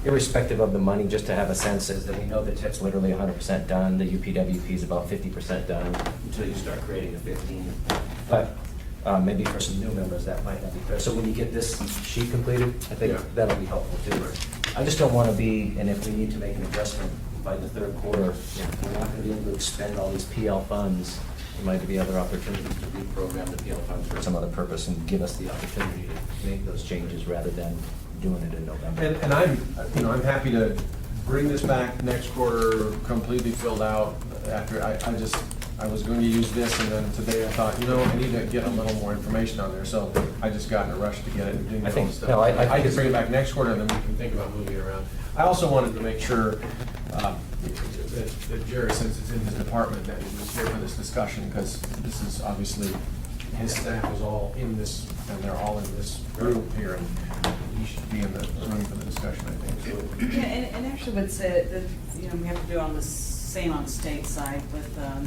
irrespective of the money, just to have a sense is that we know the TIP's literally 100% done, the UPWP is about 50% done, until you start creating a 15. But maybe for some new members, that might not be fair. So when you get this sheet completed, I think that'll be helpful too. I just don't want to be, and if we need to make an adjustment by the third quarter, we're not going to be able to expend all these PL funds. There might be other opportunities to reprogram the PL funds for some other purpose and give us the opportunity to make those changes rather than doing it in November. And I'm happy to bring this back next quarter completely filled out. After I was going to use this, and then today I thought, I need to get a little more information on there. So I just got in a rush to get it and doing all this stuff. No, I can think bring it back next quarter, and then we can think about moving it around. I also wanted to make sure that Jerry, since it's in his department, that he was here for this discussion, because this is obviously, his staff is all in this, and they're all in this group here, and he should be in the room for the discussion, I think. Yeah, and actually would say that, we have to do on the same on the state side with the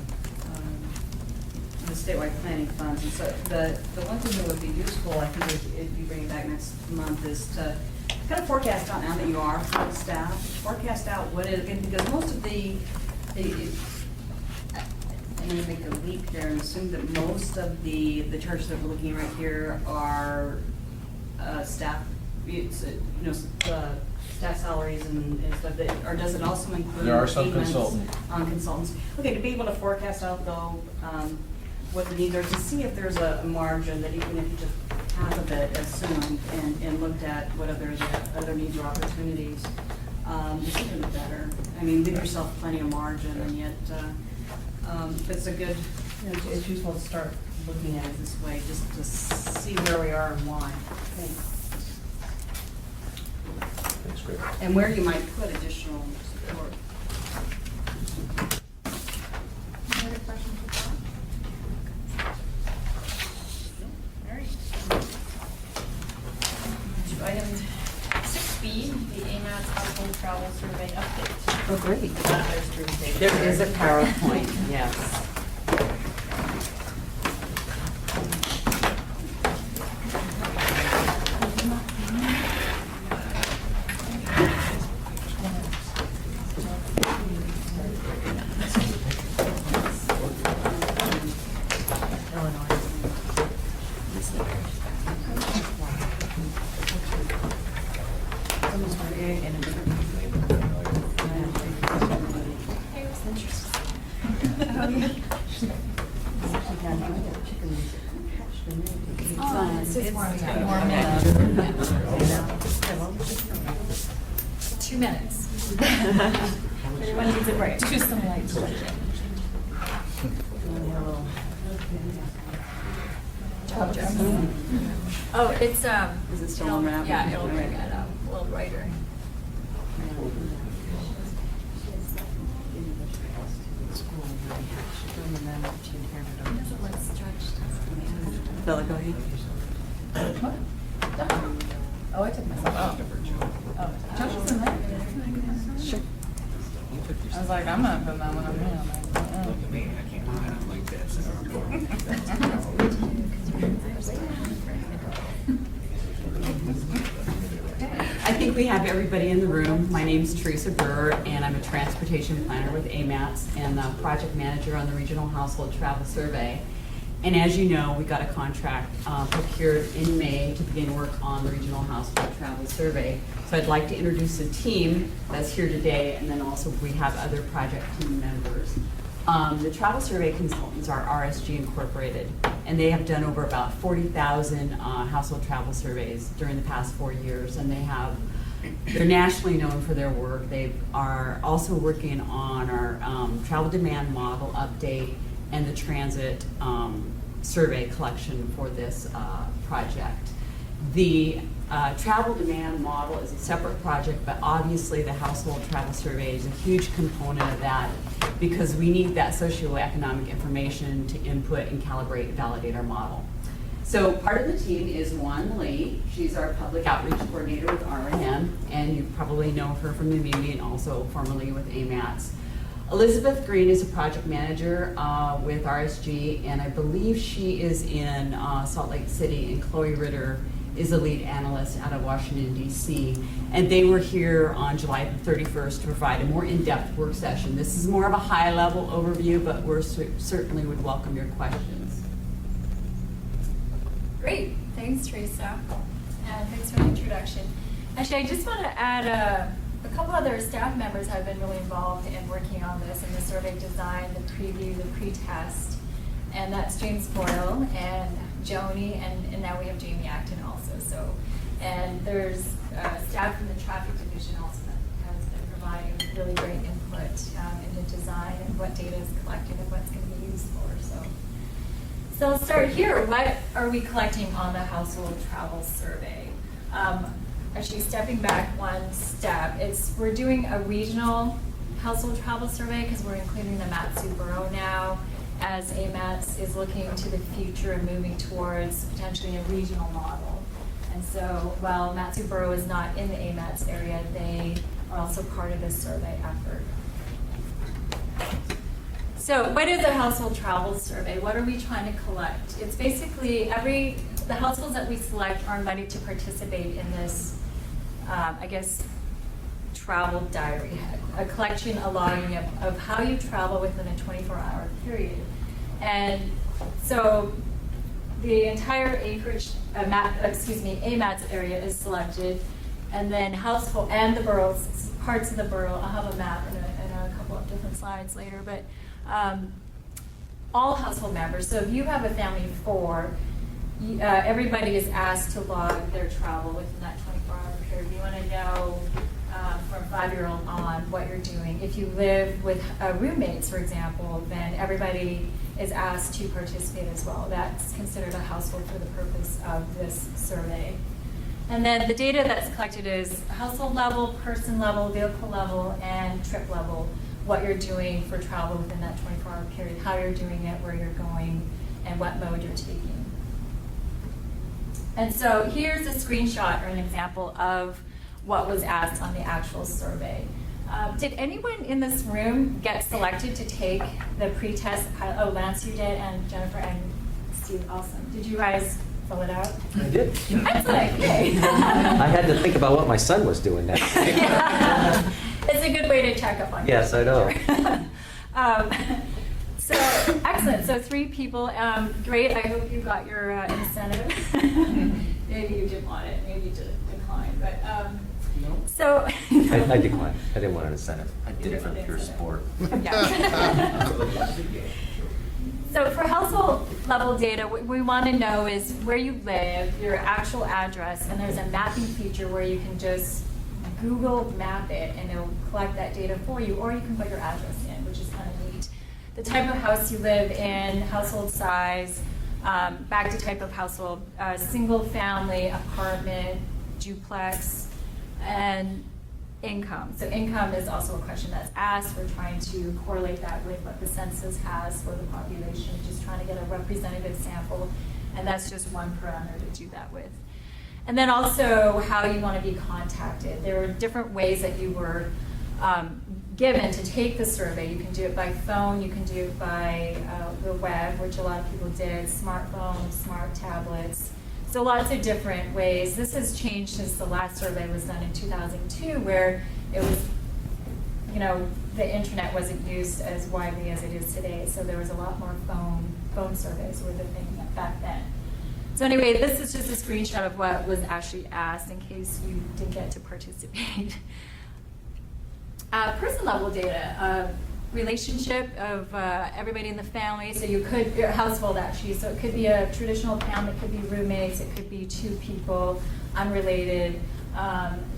statewide planning funds. And so the one thing that would be useful, I think, if you bring it back next month, is to kind of forecast out, now that you are full staff, forecast out what is, because most of I'm going to make a leap here and assume that most of the charges that we're looking at right here are staff, staff salaries and stuff, or does it also include? There are some payments consultants. on consultants? Okay, to be able to forecast out though, what the needs are, to see if there's a margin that even if you just half of it assumed and looked at what other needs or opportunities, it's even better. Leave yourself plenty of margin, and yet, it's a good, it's useful to start looking at it this way, just to see where we are and why. That's great. And where you might put additional support. Any other questions for John? All right. To item 6B, the AMATS household travel survey update. Oh, great. There's Drew's page. There is a PowerPoint, yes. It's warm up. 2 minutes. Everyone needs a break. Choose some light. Oh, it's, Is it still unwrapped? yeah, it'll bring it up a little brighter. Bella, go ahead. Oh, I took myself out. Oh, Josh is in there? Sure. I was like, I'm not putting that one on me. I'm like, Look at me, I can't hide it like that, so. I think we have everybody in the room. My name's Teresa Burr, and I'm a transportation planner with AMATS and the project manager on the Regional Household Travel Survey. And as you know, we got a contract procured in May to begin work on the Regional Household Travel Survey. So I'd like to introduce the team that's here today, and then also we have other project team members. The travel survey consultants are RSG Incorporated, and they have done over about 40,000 household travel surveys during the past 4 years, and they're nationally known for their work. They are also working on our travel demand model update and the transit survey collection for this project. The travel demand model is a separate project, but obviously the household travel survey is a huge component of that because we need that socioeconomic information to input and calibrate and validate our model. So part of the team is Juan Lee. She's our public outreach coordinator with R&M, and you probably know her from the community and also formerly with AMATS. Elizabeth Green is a project manager with RSG, and I believe she is in Salt Lake City, and Chloe Ritter is a lead analyst out of Washington, D.C. And they were here on July 31st to provide a more in-depth work session. This is more of a high-level overview, but we certainly would welcome your questions. Great, thanks Teresa, and thanks for the introduction. Actually, I just want to add a couple other staff members have been really involved in working on this, in the survey design, the preview, the pre-test, and that's James Boyle and Joni, and now we have Jamie Acton also. So, and there's staff from the traffic division also that has been providing really great input in the design and what data is collected and what's going to be used for. So I'll start here. What are we collecting on the household travel survey? Actually, stepping back one step, we're doing a regional household travel survey because we're including the Matsu borough now, as AMATS is looking to the future and moving towards potentially a regional model. And so while Matsu borough is not in the AMATS area, they are also part of this survey effort. So what is a household travel survey? What are we trying to collect? It's basically the households that we select are invited to participate in this, I guess, travel diary, a collection, a logging of how you travel within a 24-hour period. And so the entire acreage, AMATS area is selected, and then household and the boroughs, parts of the borough. I'll have a map in a couple of different slides later, but all household members. So if you have a family of 4, everybody is asked to log their travel within that 24-hour period. You want to know from 5-year-old on what you're doing. If you live with roommates, for example, then everybody is asked to participate as well. That's considered a household for the purpose of this survey. And then the data that's collected is household level, person level, vehicle level, and trip level. What you're doing for travel within that 24-hour period, how you're doing it, where you're going, and what mode you're taking. And so here's a screenshot or an example of what was asked on the actual survey. Did anyone in this room get selected to take the pre-test? Oh, Lance, you did, and Jennifer and Steve, awesome. Did you guys fill it out? I did. Excellent, yay. I had to think about what my son was doing next. Yeah. It's a good way to check up on you. Yes, I know. So, excellent. So 3 people. Great. I hope you got your incentive. Maybe you didn't want it. Maybe you did decline. But no. So I declined. I didn't want an incentive. I did it for pure sport. Yeah. So for household level data, what we want to know is where you live, your actual address, and there's a mapping feature where you can just Google map it and it'll collect that data for you, or you can put your address in, which is kind of neat. The type of house you live in, household size, back to type of household, single family, apartment, duplex, and income. So income is also a question that's asked. We're trying to correlate that with what the census has for the population, just trying to get a representative sample, and that's just one parameter to do that with. And then also how you want to be contacted. There are different ways that you were given to take the survey. You can do it by phone, you can do it by the web, which a lot of people did, smartphones, smart tablets. So lots of different ways. This has changed since the last survey was done in 2002, where it was, the internet wasn't used as widely as it is today. So there was a lot more phone surveys were the thing back then. So anyway, this is just a screenshot of what was actually asked in case you didn't get to participate. Person level data, relationship of everybody in the family. So you could, your household actually, so it could be a traditional family, it could be roommates, it could be 2 people, unrelated,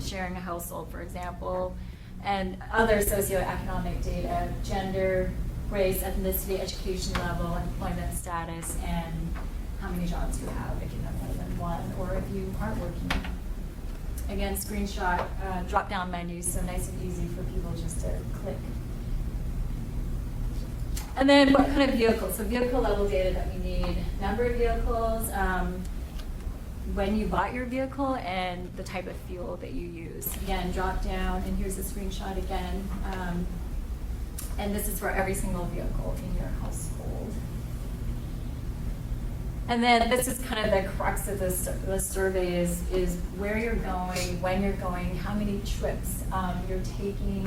sharing a household, for example, and other socioeconomic data, gender, race, ethnicity, education level, employment status, and how many jobs you have if you have more than one, or if you aren't working. Again, screenshot, drop-down menus, so nice and easy for people just to click. And then what kind of vehicles? So vehicle level data that we need, number of vehicles, when you bought your vehicle, and the type of fuel that you use. Again, drop down, and here's a screenshot again. And this is for every single vehicle in your household. And then this is kind of the crux of the survey is where you're going, when you're going, how many trips you're taking,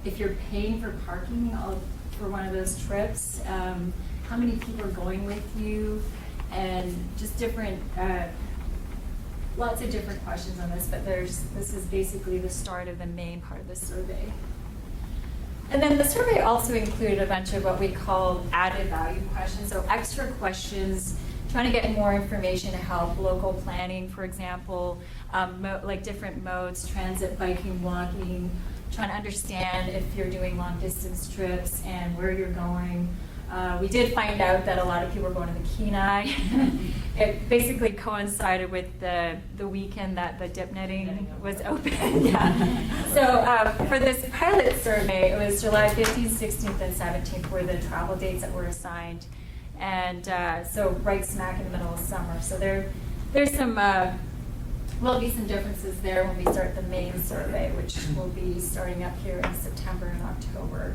if you're paying for parking for one of those trips, how many people are going with you, and just different, lots of different questions on this, but this is basically the start of the main part of the survey. And then the survey also included a bunch of what we call added value questions, so extra questions, trying to get more information to help local planning, for example, like different modes, transit, biking, walking, trying to understand if you're doing long distance trips and where you're going. We did find out that a lot of people were going to the Kenai. It basically coincided with the weekend that the dip netting was open. Yeah. So for this pilot survey, it was July 15th, 16th, and 17th were the travel dates that were assigned. And so right smack in the middle of summer. So there's some, will be some differences there when we start the main survey, which will be starting up here in September and October.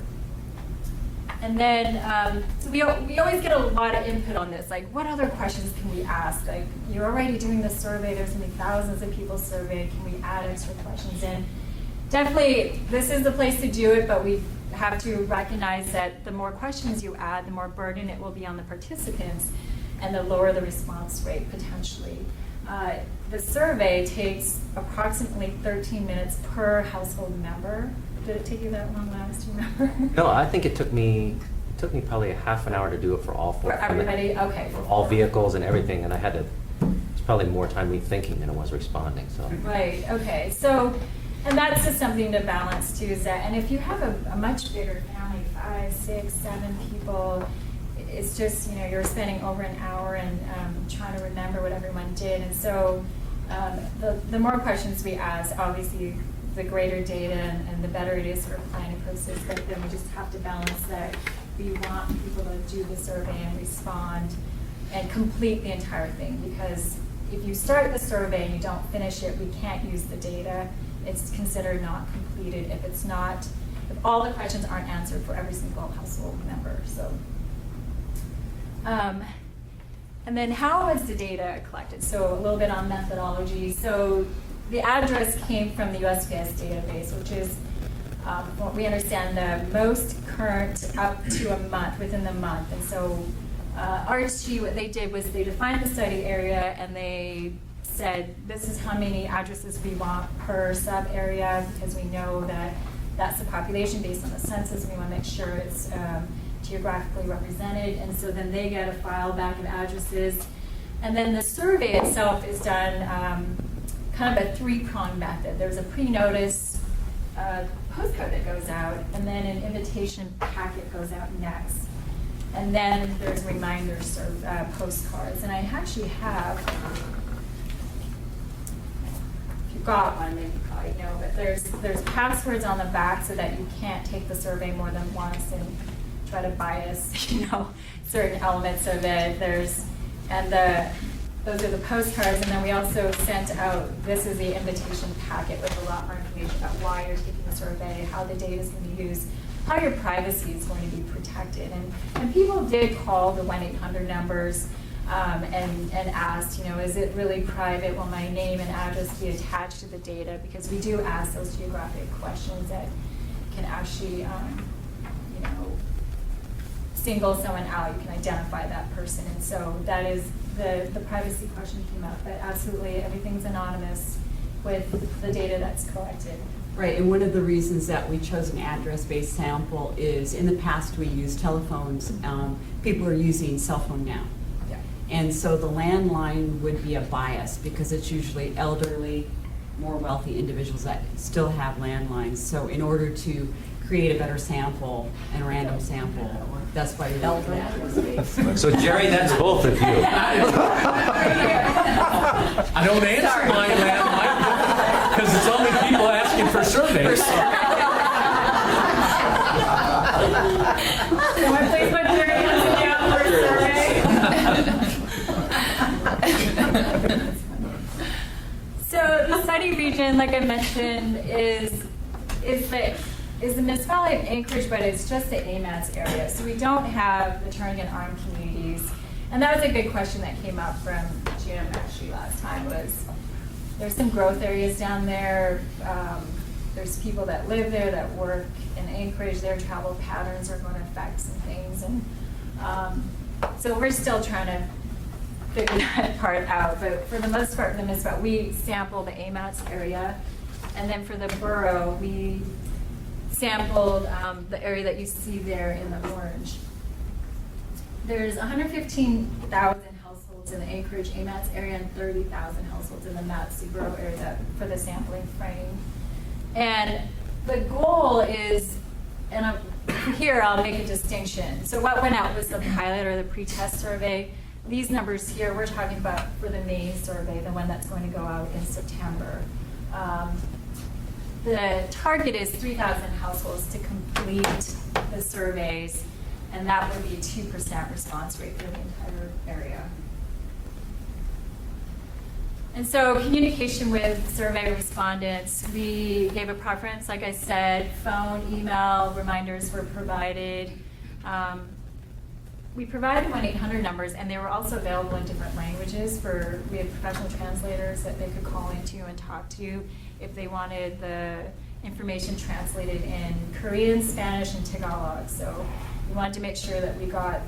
And then, so we always get a lot of input on this, like what other questions can we ask? Like, you're already doing this survey, there's gonna be thousands of people surveyed, can we add extra questions in? Definitely, this is the place to do it, but we have to recognize that the more questions you add, the more burden it will be on the participants, and the lower the response rate potentially. The survey takes approximately 13 minutes per household member. Did it take you that long last, do you remember? No, I think it took me probably a half an hour to do it for all four. For everybody? Okay. For all vehicles and everything, and I had to, it's probably more time me thinking than it was responding, so. Right, okay. So, and that's just something to balance too, is that, and if you have a much bigger family, 5, 6, 7 people, it's just, you know, you're spending over an hour and trying to remember what everyone did. And so the more questions we ask, obviously, the greater data and the better it is for planning purposes, but then we just have to balance that we want people to do the survey and respond and complete the entire thing, because if you start the survey and you don't finish it, we can't use the data. It's considered not completed if all the questions aren't answered for every single household member. So, and then how was the data collected? So a little bit on methodology. So the address came from the USPS database, which is what we understand the most current up to a month, within the month. And so RHG, what they did was they defined the study area and they said, this is how many addresses we want per sub area, because we know that that's the population based on the census. We want to make sure it's geographically represented. And so then they get a file back of addresses. And then the survey itself is done kind of a 3-pronged method. There's a pre-notice postcard that goes out, and then an invitation packet goes out next. And then there's reminders or postcards. And I actually have, if you got one, then you probably know, but there's passwords on the back so that you can't take the survey more than once and try to bias, you know, certain elements of it. Those are the postcards, and then we also sent out, this is the invitation packet with a lot more information about why you're taking the survey, how the data is going to be used, how your privacy is going to be protected. And people did call the 1-800 numbers and asked, you know, is it really private? Will my name and address be attached to the data? Because we do ask those geographic questions that can actually, you know, single someone out. You can identify that person. And so that is the privacy question came up, but absolutely everything's anonymous with the data that's collected. Right, and one of the reasons that we chose an address-based sample is in the past we used telephones. People are using cell phone now. Yeah. And so the landline would be a bias because it's usually elderly, more wealthy individuals that still have landlines. So in order to create a better sample and a random sample. That's why we looked at that. So Jerry, that's both of you. I don't answer my landline because it's only people asking for surveys. So I please put your hands down for a survey. So the study region, like I mentioned, is the municipality of Anchorage, but it's just the AMATS area. So we don't have the Turnigan Arm communities. And that was a big question that came up from Jim actually last time was, there's some growth areas down there. There's people that live there that work in Anchorage. Their travel patterns are going to affect some things. And so we're still trying to figure that part out. But for the most part, we sample the AMATS area. And then for the borough, we sampled the area that you see there in the orange. There's 115,000 households in the Anchorage AMATS area and 30,000 households in the MATS borough area for the sampling frame. And the goal is, and here I'll make a distinction. So what went out was the pilot or the pre-test survey. These numbers here, we're talking about for the May survey, the one that's going to go out in September. The target is 3,000 households to complete the surveys, and that would be a 2% response rate for the entire area. And so communication with survey respondents, we gave a preference, like I said, phone, email, reminders were provided. We provided 1-800 numbers, and they were also available in different languages. We had professional translators that they could call into and talk to if they wanted the information translated in Korean, Spanish, and Tagalog. So we wanted to make sure that we got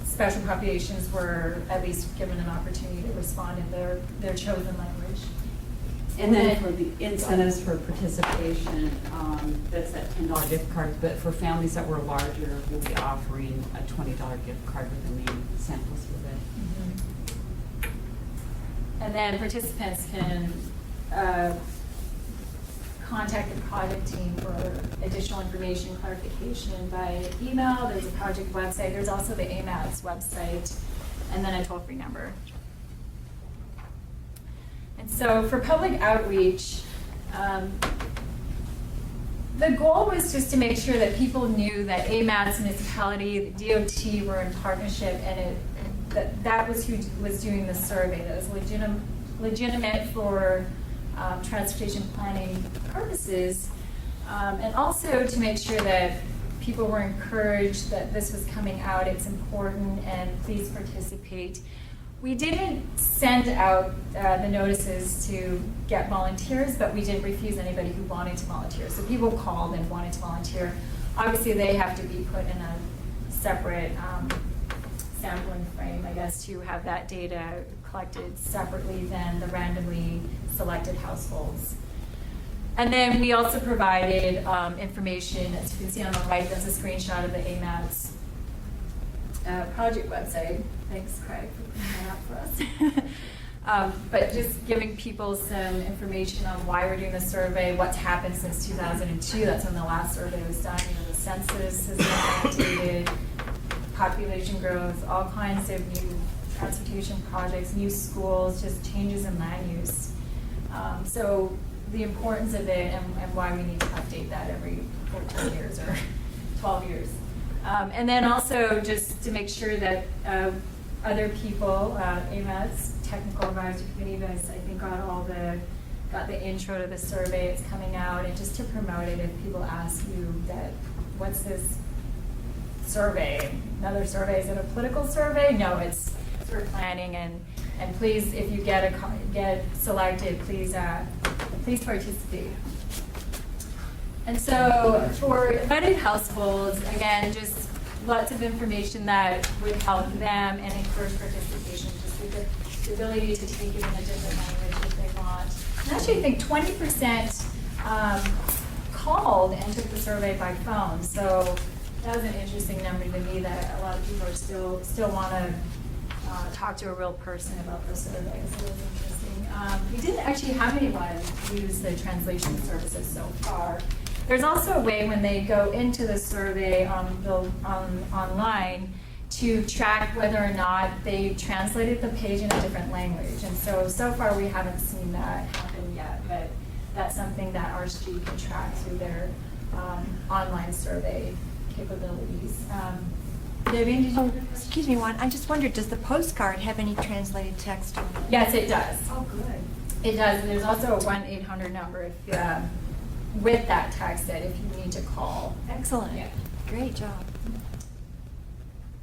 special populations were at least given an opportunity to respond in their chosen language. And then for the incentives for participation, that's that $10 gift card, but for families that were larger, we'll be offering a $20 gift card with the main samples with it. Mm-hmm. And then participants can contact the project team for additional information, clarification by email. There's a project website. There's also the AMATS website, and then a toll-free number. And so for public outreach, the goal was just to make sure that people knew that AMATS municipality, the DOT were in partnership, and that was who was doing the survey. That was legitimate for transportation planning purposes, and also to make sure that people were encouraged that this was coming out, it's important, and please participate. We didn't send out the notices to get volunteers, but we didn't refuse anybody who wanted to volunteer. So people called and wanted to volunteer. Obviously, they have to be put in a separate sampling frame, I guess, to have that data collected separately than the randomly selected households. And then we also provided information, as you can see on the right, that's a screenshot of the AMATS project website. Thanks, Craig, for putting that up for us. But just giving people some information on why we're doing the survey, what's happened since 2002. That's when the last survey was done. You know, the census has been updated, population growth, all kinds of new transportation projects, new schools, just changes in land use. So the importance of it and why we need to update that every 14 years or 12 years. And then also just to make sure that other people, AMATS, Technical Advisory Committee, guys, I think got the intro to the survey, it's coming out, and just to promote it, if people ask you that, what's this survey? Another survey, is it a political survey? No, it's for planning, and please, if you get selected, please participate. And so for invited households, again, just lots of information that would help them and encourage participation, just with the ability to take it in a different language if they want. And actually, I think 20% called and took the survey by phone. So that was an interesting number to me, that a lot of people are still want to talk to a real person about the survey. So it was interesting. We didn't actually have anyone use the translation services so far. There's also a way when they go into the survey online to track whether or not they translated the page in a different language. And so far we haven't seen that happen yet, but that's something that RSG can track through their online survey capabilities. Vivian, did you? Excuse me, Juan, I just wondered, does the postcard have any translated text on it? Yes, it does. Oh, good. It does. And there's also a 1-800 number if, with that text that if you need to call. Excellent. Yeah. Great job.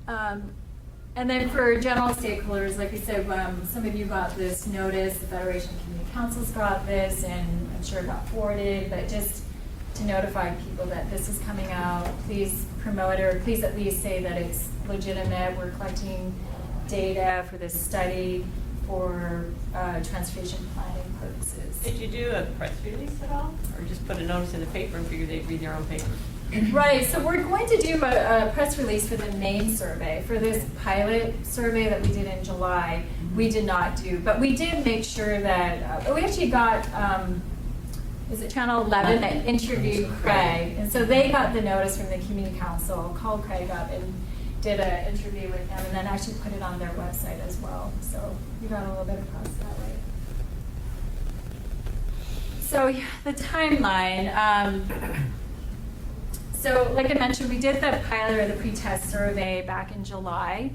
And then for general stakeholders, like I said, some of you got this notice, the Federation of Community Councils got this, and I'm sure it got forwarded, but just to notify people that this is coming out, please promote it, or please at least say that it's legitimate. We're collecting data for this study for transportation planning purposes. Did you do a press release at all? Or just put a notice in the paper and figure they'd read their own paper? Right, so we're going to do a press release for the main survey. For this pilot survey that we did in July, we did not do, but we did make sure that, we actually got, is it Channel 11 that interviewed Craig? And so they got the notice from the Community Council, called Craig up and did an interview with him, and then actually put it on their website as well. So we got a little bit of press that way. So yeah, the timeline. So like I mentioned, we did the pilot or the pre-test survey back in July,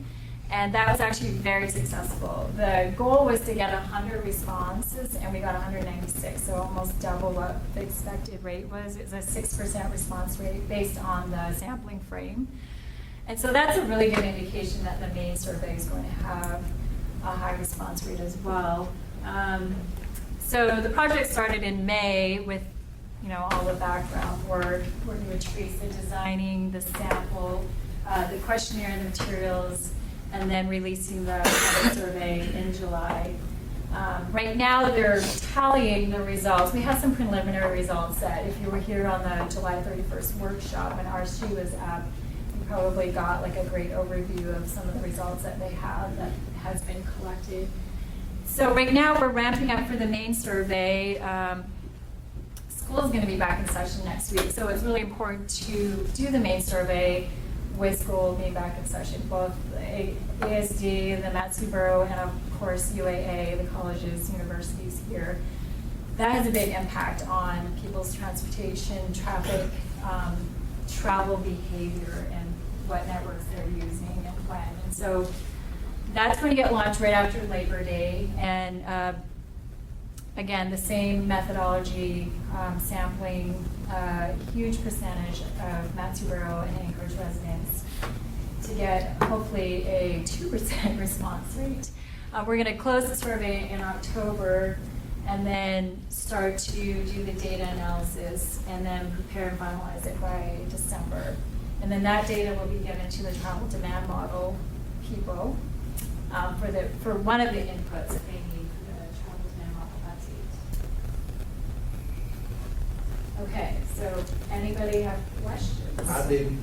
and that was actually very successful. The goal was to get 100 responses, and we got 196, so almost double what the expected rate was. It was a 6% response rate based on the sampling frame. And so that's a really good indication that the main survey is going to have a high response rate as well. So the project started in May with all the background work, working with Teresa, designing the sample, the questionnaire and the materials, and then releasing the survey in July. Right now, they're tallying the results. We have some preliminary results that if you were here on the July 31st workshop when RSG was up, you probably got like a great overview of some of the results that they have that has been collected. So right now, we're ramping up for the main survey. School is going to be back in session next week, so it's really important to do the main survey with school being back in session, both ASD, the Matsu Borough, and of course UAA, the colleges, universities here. That has a big impact on people's transportation, traffic, travel behavior, and what networks they're using and when. And so that's going to get launched right after Labor Day, and again, the same methodology, sampling a huge percentage of Matsu Borough and Anchorage residents to get hopefully a 2% response rate. We're going to close the survey in October and then start to do the data analysis and then prepare and finalize it by December. And then that data will be given to the travel demand model people for one of the inputs that they need. Okay, so anybody have questions? I did.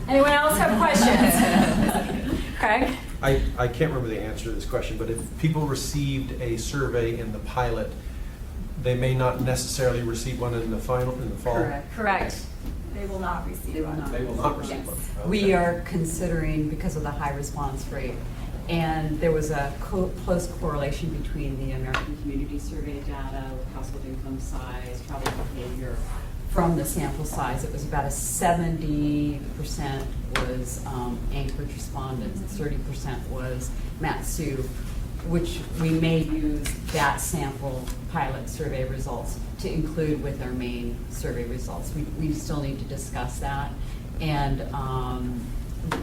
Anyone else have questions? Craig? I can't remember the answer to this question, but if people received a survey in the pilot, they may not necessarily receive one in the final, in the fall? Correct. They will not receive They will one. not. They will not receive Yes. one. Okay. We are considering, because of the high response rate, and there was a close correlation between the American Community Survey data with household income size, travel behavior, from the sample size. It was about a 70% was Anchorage respondents, 30% was Matsu, which we may use that sample pilot survey results to include with our main survey results. We still need to discuss that. And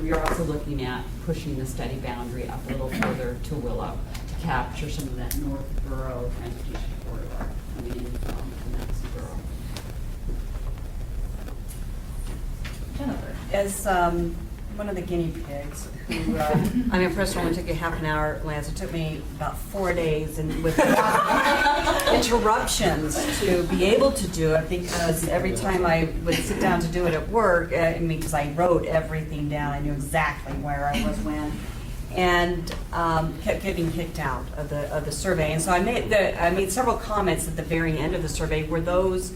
we are also looking at pushing the study boundary up a little further to Willow to capture some of that North Borough transportation corridor coming in from the Matsu Borough. Jennifer? As one of the guinea pigs, who, I mean, first only took a half an hour, Lance, it took me about 4 days and with interruptions to be able to do it, because every time I would sit down to do it at work, I mean, because I wrote everything down, I knew exactly where I was when, and kept getting kicked out of the survey. And so I made several comments at the very end of the survey. Were those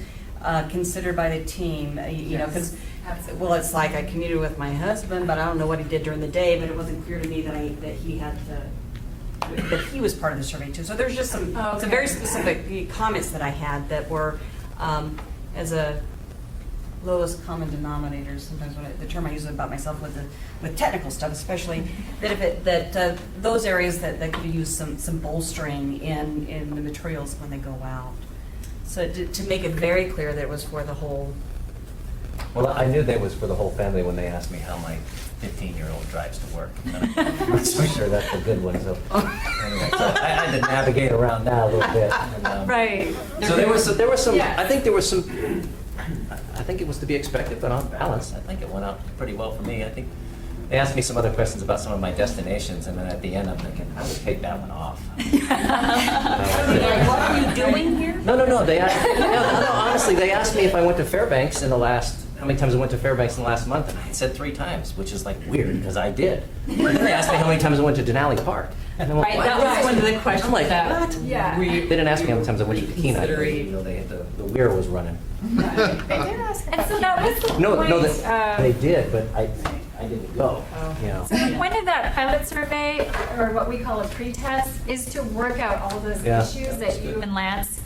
considered by the team, you know, because, well, it's like I commuted with my husband, but I don't know what he did during the day, but it wasn't clear to me that he had to, that he was part of the survey too. So there's just some very specific comments that I had that were, as a lowest common denominator, sometimes the term I use about myself with technical stuff, especially, that those areas that could use some bolstering in the materials when they go out. So to make it very clear that it was for the whole. Well, I knew that was for the whole family when they asked me how my 15-year-old drives to work. I'm not so sure that's a good one, so. Anyway, so I had to navigate around that a little bit. And, Right. So there was some, Yes. I think there was some, I think it was to be expected, but on balance, I think it went out pretty well for me. I think they asked me some other questions about some of my destinations, and then at the end, I'm thinking, I would take that one off. What are you doing here? No. They asked, no, honestly, they asked me if I went to Fairbanks how many times I went to Fairbanks in the last month, and I said 3 times, which is like weird because I did. And then they asked me how many times I went to Denali Park. And I'm like, Right, that was one of the questions I'm like, that what? Yeah. They didn't ask me how many times I went to Kenai, Reconsidering. even though the weir was running. They did ask. And so that was the point. No, they did, but I didn't go. You know. So the point of that pilot survey, or what we call a pretest, is to work out all those Yeah. issues that you and Lance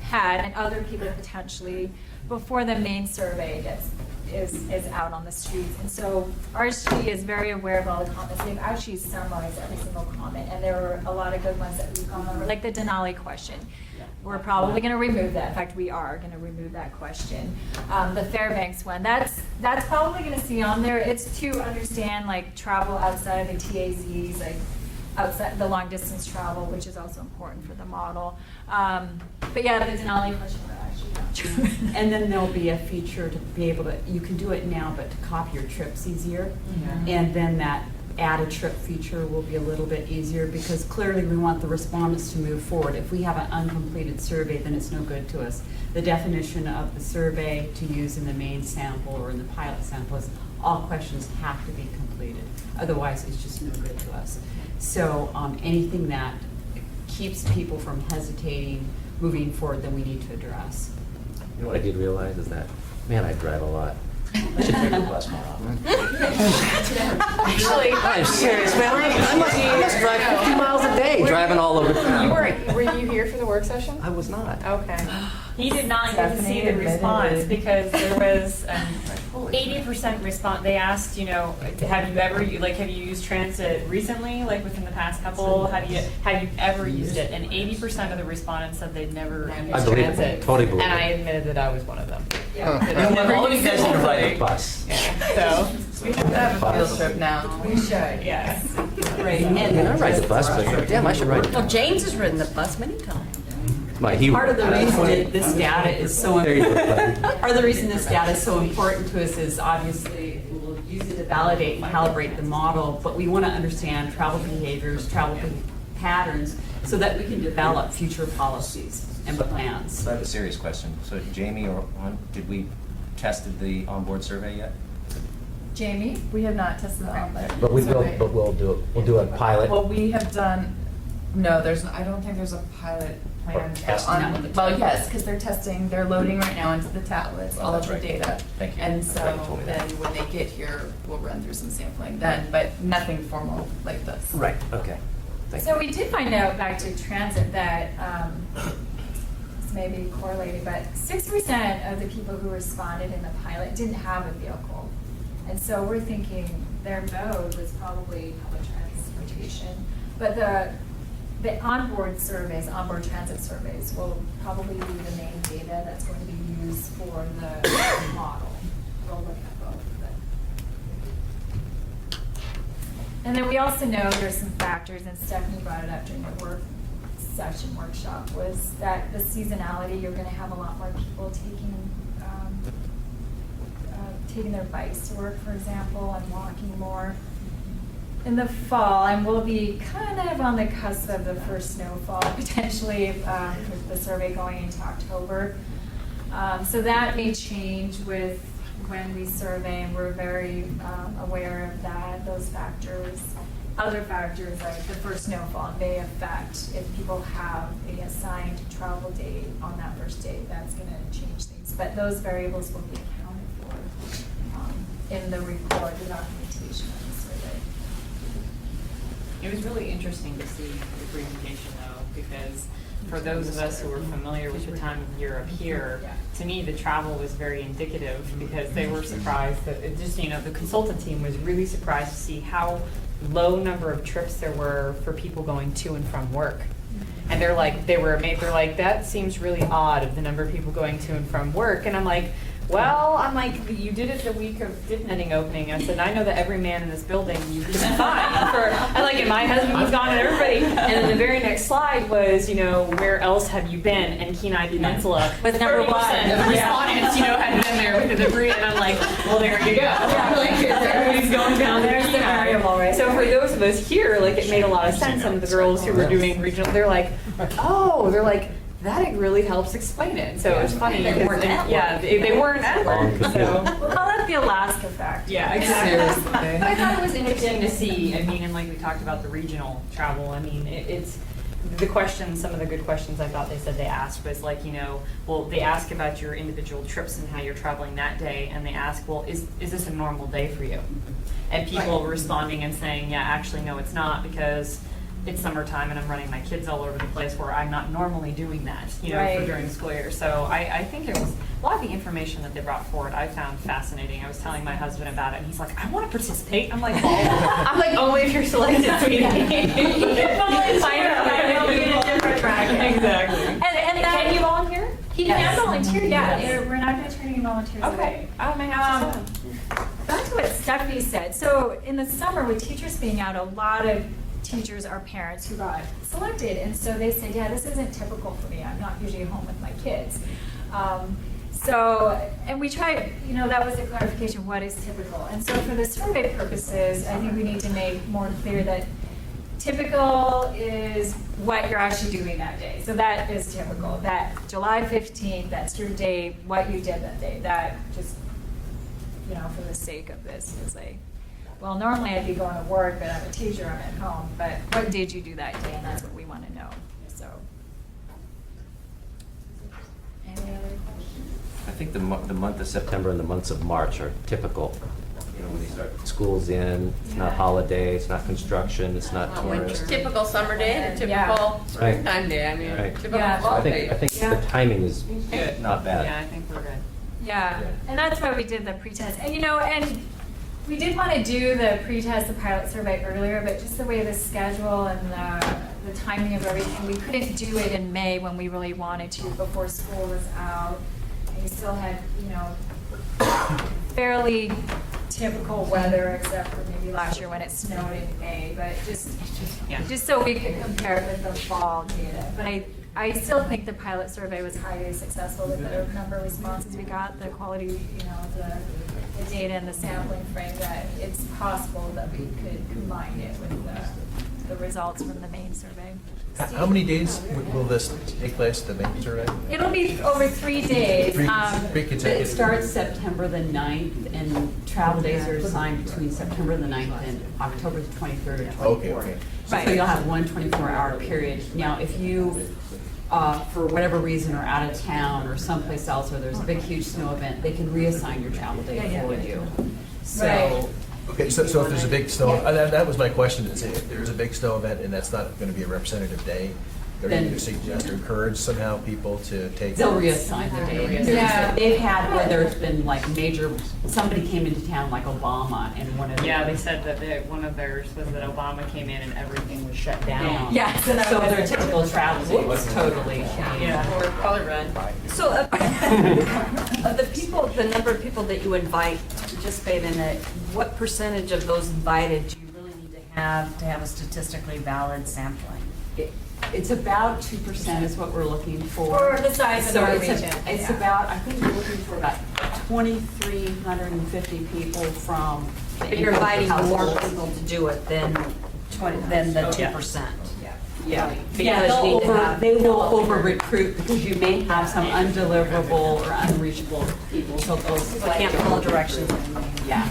had and other people potentially before the main survey is out on the streets. And so RSG is very aware of all the comments. They've actually summarized every single comment, and there were a lot of good ones that we've gone over, like the Denali question. We're probably going to remove that. In fact, we are going to remove that question. The Fairbanks one, that's probably going to see on there. It's to understand like travel outside of the TAZs, like outside the long distance travel, which is also important for the model. But yeah, the Denali question we're actually not true. And then there'll be a feature to be able to, you can do it now, but to copy your trips easier. And then that add a trip feature will be a little bit easier because clearly we want the respondents to move forward. If we have an uncompleted survey, then it's no good to us. The definition of the survey to use in the main sample or in the pilot sample is all questions have to be completed. Otherwise, it's just no good to us. So anything that keeps people from hesitating, moving forward, then we need to address. You know what I did realize is that, man, I drive a lot. I should take the bus more often. Actually, I'm serious, man. I must drive 50 miles a day driving all over town. Were you here for the work session? I was not. Okay. He did not get to see the response because there was 80% response. They asked, you know, have you used transit recently, like within the past couple? Have you ever used it? And 80% of the respondents said they'd never used I believe transit. it. Totally believe And I it. admitted that I was one of them. All of you guys need to ride the bus. So We should have a field trip now. We should, yes. Right. I mean, I ride the bus, but damn, I should ride the Well, bus. James has ridden the bus many times. Part of the reason this data is so There you go, buddy. part of the reason this data is so important to us is obviously we'll use it to validate and calibrate the model, but we want to understand travel behaviors, patterns, so that we can develop future policies and plans. So I have a serious question. So Jamie, did we tested the onboard survey yet? Jamie, we have not tested the onboard. But we will. survey. But we'll do a pilot. Well, we have done, no, I don't think there's a pilot Or plan. testing on- with the Well, tablet. yes, because they're loading right now into the tablets, Oh, all of that's the right. data. Thank you. And That's right, you so told me then that. when they get here, we'll run through some sampling then, but nothing formal like this. Right. Okay. Thank So we did find out, back to transit, that this may be correlated, but 6% of the people who responded in the pilot didn't have a vehicle. And so we're thinking their mode was probably public transportation. But the onboard transit surveys will probably be the main data that's going to be used for the model. We'll look at both. And then we also know there's some factors, and Stephanie brought it up during the workshop, was that the seasonality, you're going to have a lot more people taking their bikes to work, for example, and walking more in the fall. And we'll be kind of on the cusp of the first snowfall, potentially, with the survey going into October. So that may change with when we survey, and we're very aware of that, those factors. Other factors like the first snowfall may affect if people have a assigned travel date on that first date. That's going to change things but those variables will be accounted for in the report, the documentation of the survey. It was really interesting to see the presentation though, because for those of us who are familiar with the time of year up here, to me, the travel was very indicative because they were surprised that, it just, you know, the consultant team was really surprised to see how low number of trips there were for people going to and from work. And they're like, they were amazed, they're like, that seems really odd of the number of people going to and from work. And I'm like, well, I'm like, you did it the week of knitting opening. I said, I know that every man in this building you can find for, and my husband was gone and everybody. And then the very next slide was, you know, where else have you been? And Kenai Peninsula was number 1. The respondents, you know, had been there with the debris. And I'm like, well, there you go. Like, everybody's going down there. There's the variable, right? So for those of us here, like, it made a lot of sense. And the girls who were doing regional, they're like, that really helps explain it. So it was funny. They weren't at work. Yeah, they weren't at work. So. We'll call it the Alaska factor. Yeah, exactly. But I thought it was interesting to see, I mean, and like we talked about the regional travel, I mean, it's the questions, some of the good questions I thought they said they asked was like, you know, well, they ask about your individual trips and how you're traveling that day, and they ask, well, is this a normal day for you? And people were responding and saying, yeah, actually, no, it's not, because it's summertime and I'm running my kids all over the place where I'm not normally doing that, you know, for during the school year. So I think it was a lot of the information that they brought forward I found fascinating. I was telling my husband about it and he's like, I want to participate. I'm like, only if you're selected, sweetie. Exactly. And can you volunteer? He can volunteer, yeah. We're not going to turn any volunteers away. I may have to. Back to what Stephanie said. So in the summer, with teachers being out, a lot of teachers are parents who got selected, and so they said, yeah, this isn't typical for me. I'm not usually home with my kids. And we tried, you know, that was a clarification, what is typical? And so for the survey purposes, I think we need to make more clear that typical is what you're actually doing that day. So that is typical. That July 15th, that's your day, what you did that day. That just, you know, for the sake of this is like, well, normally I'd be going to work, but I'm a teacher, I'm at home. But what did you do that day? And that's what we want to know. So, any other questions? I think the month of September and the months of March are typical. You know, when you start school's in, it's not holiday, it's not construction, it's not tourist. Typical summer day and a typical springtime day. I mean, typical fall day. I think the timing is not bad. Yeah, I think we're good. Yeah, and that's why we did the pretest. And, you know, and we did want to do the pretest, the pilot survey earlier, but just the way the schedule and the timing of everything, we couldn't do it in May when we really wanted to before school was out. And we still had, you know, fairly typical weather, except for maybe last year when it snowed in May, but just so we could compare it with the fall data. But I still think the pilot survey was highly successful with the number of responses we got, the quality, you know, the data and the sampling frame, that it's possible that we could combine it with the results from the main survey. How many days will this take place, the main survey? It'll be over 3 days. Three It consecutive. starts September the 9th, and travel days are assigned between September the 9th and October the 23rd or 24th. Okay. So you'll have one 24-hour period. Now, if you, for whatever reason, are out of town or someplace else, or there's a big, huge snow event, they can reassign your travel day for you. So. Okay, so if there's a big snow, that was my question, is if there's a big snow event and that's not going to be a representative day, are you going to suggest or encourage somehow people to take? They'll reassign the day. Yeah. They've had where there's been like major, somebody came into town like Obama and one of the. Yeah, they said that one of theirs was that Obama came in and everything was shut down. Yeah, so their typical travel day was totally. Yeah. Or color run. So of the number of people that you invite to participate in it, what percentage of those invited do you really need to have a statistically valid sampling? It's about 2% is what we're looking for. For the size of our region. It's about, I think we're looking for about 2,350 people from. But you're inviting more people to do it than the 2%. Yeah, Because they will over-recruit because you may have some undeliverable or unreachable people. So those Can't follow directions. Yeah.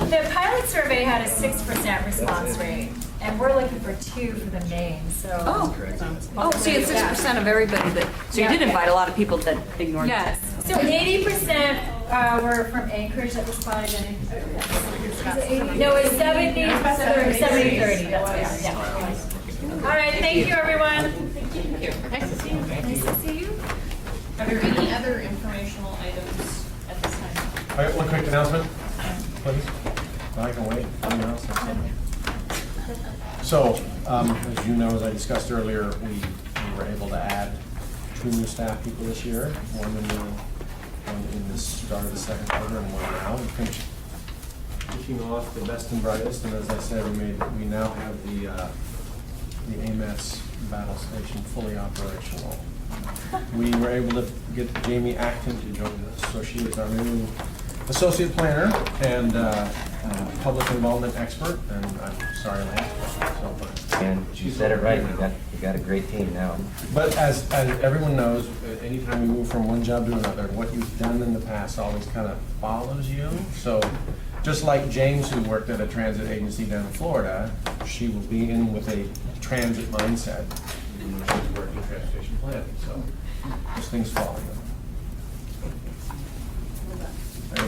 The pilot survey had a 6% response rate. And we're looking for 2 for the main, so. Oh, so you had 6% of everybody that, so you did invite a lot of people that ignored. Yes, so 80% were from Anchorage that responded, and no, it's 70, 30, that's yeah. All right, thank you, everyone. Nice to see you. Nice to see you. Are there any other informational items at this time? All right, one quick announcement, please. I can wait. Anyone else have something? So, as you know, as I discussed earlier, we were able to add 2 new staff people this year, one in the start of the second quarter and one now. We finished pushing off the best and brightest, and as I said, we now have the AMATS battle station fully operational. We were able to get Jamie Acton to join us, so she is our new associate planner and public involvement expert, and I'm sorry, Lance. And you said it right, we got a great team now. But as everyone knows, anytime you move from one job to another, what you've done in the past always kind of follows you. So just like James, who worked at a transit agency down in Florida, she will be in with a transit mindset when she's working transportation planning. So just things follow you.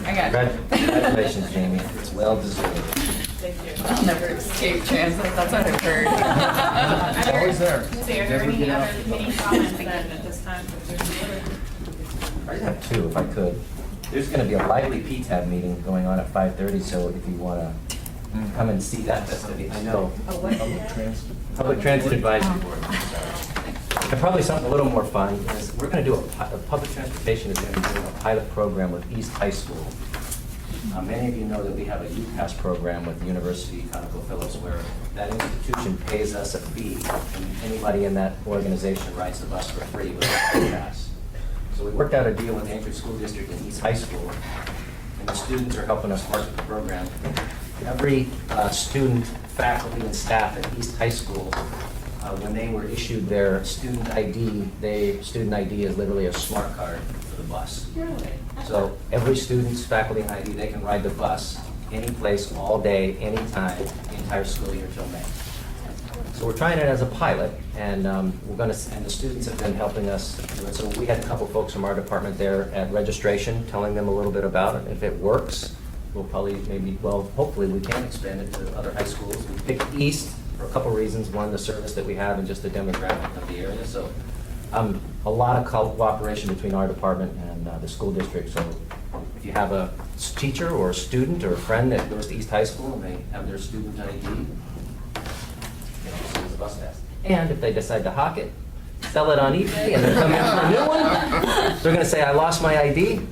I got it. Congratulations, Jamie, it's well deserved. Thank you. I'll never escape transit, that's what I've heard. It's always there. Say, are there any other committee comments then at this time? I just have 2, if I could. There's going to be a lively PTAB meeting going on at 5:30, so if you want to come and see that festivity, I know. Public Transit Advisory Board. And probably something a little more fun is we're going to do a public transportation is going to be doing a pilot program with East High School. Many of you know that we have a UPass program with the University ConocoPhillips where that institution pays us a fee, and anybody in that organization rides the bus for free with a UPass. So we worked out a deal with the Anchorage School District and East High School, and the students are helping us market the program. Every student, faculty, and staff at East High School, when they were issued their student ID, student ID is literally a smart card for the bus. So every student's faculty and ID, they can ride the bus any place, all day, anytime, the entire school year till May. So we're trying it as a pilot, and we're going to, and the students have been helping us do it. So we had a couple folks from our department there at registration, telling them a little bit about it. If it works, we'll probably hopefully we can expand it to other high schools. We picked East for a couple reasons. One, the service that we have and just the demographic of the area. So a lot of cooperation between our department and the school district. So if you have a teacher or a student or a friend that goes to East High School and they have their student ID, the bus pass. And if they decide to hawk it, sell it on eBay, and they're coming out for a new one, they're going to say, I lost my ID.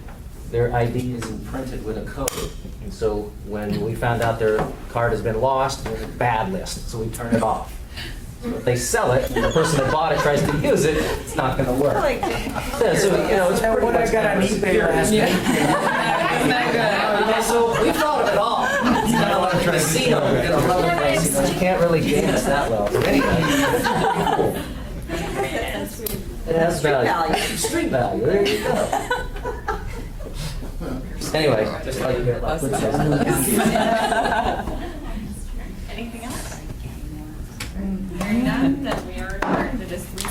Their ID is imprinted with a code. And so when we found out their card has been lost, we're in a bad list, so we turn it off. So if they sell it, and the person that bought it tries to use it, it's not going to work. Yeah, so, it's pretty What I much got on eBay last week. So we thought of it all. It's kind of like a casino in a level place. You can't really game us that well. But anyway. It has value. Street value. There you go. Anyway, just like you Anything else? Hearing none, then we are adjourned. It is 3:00.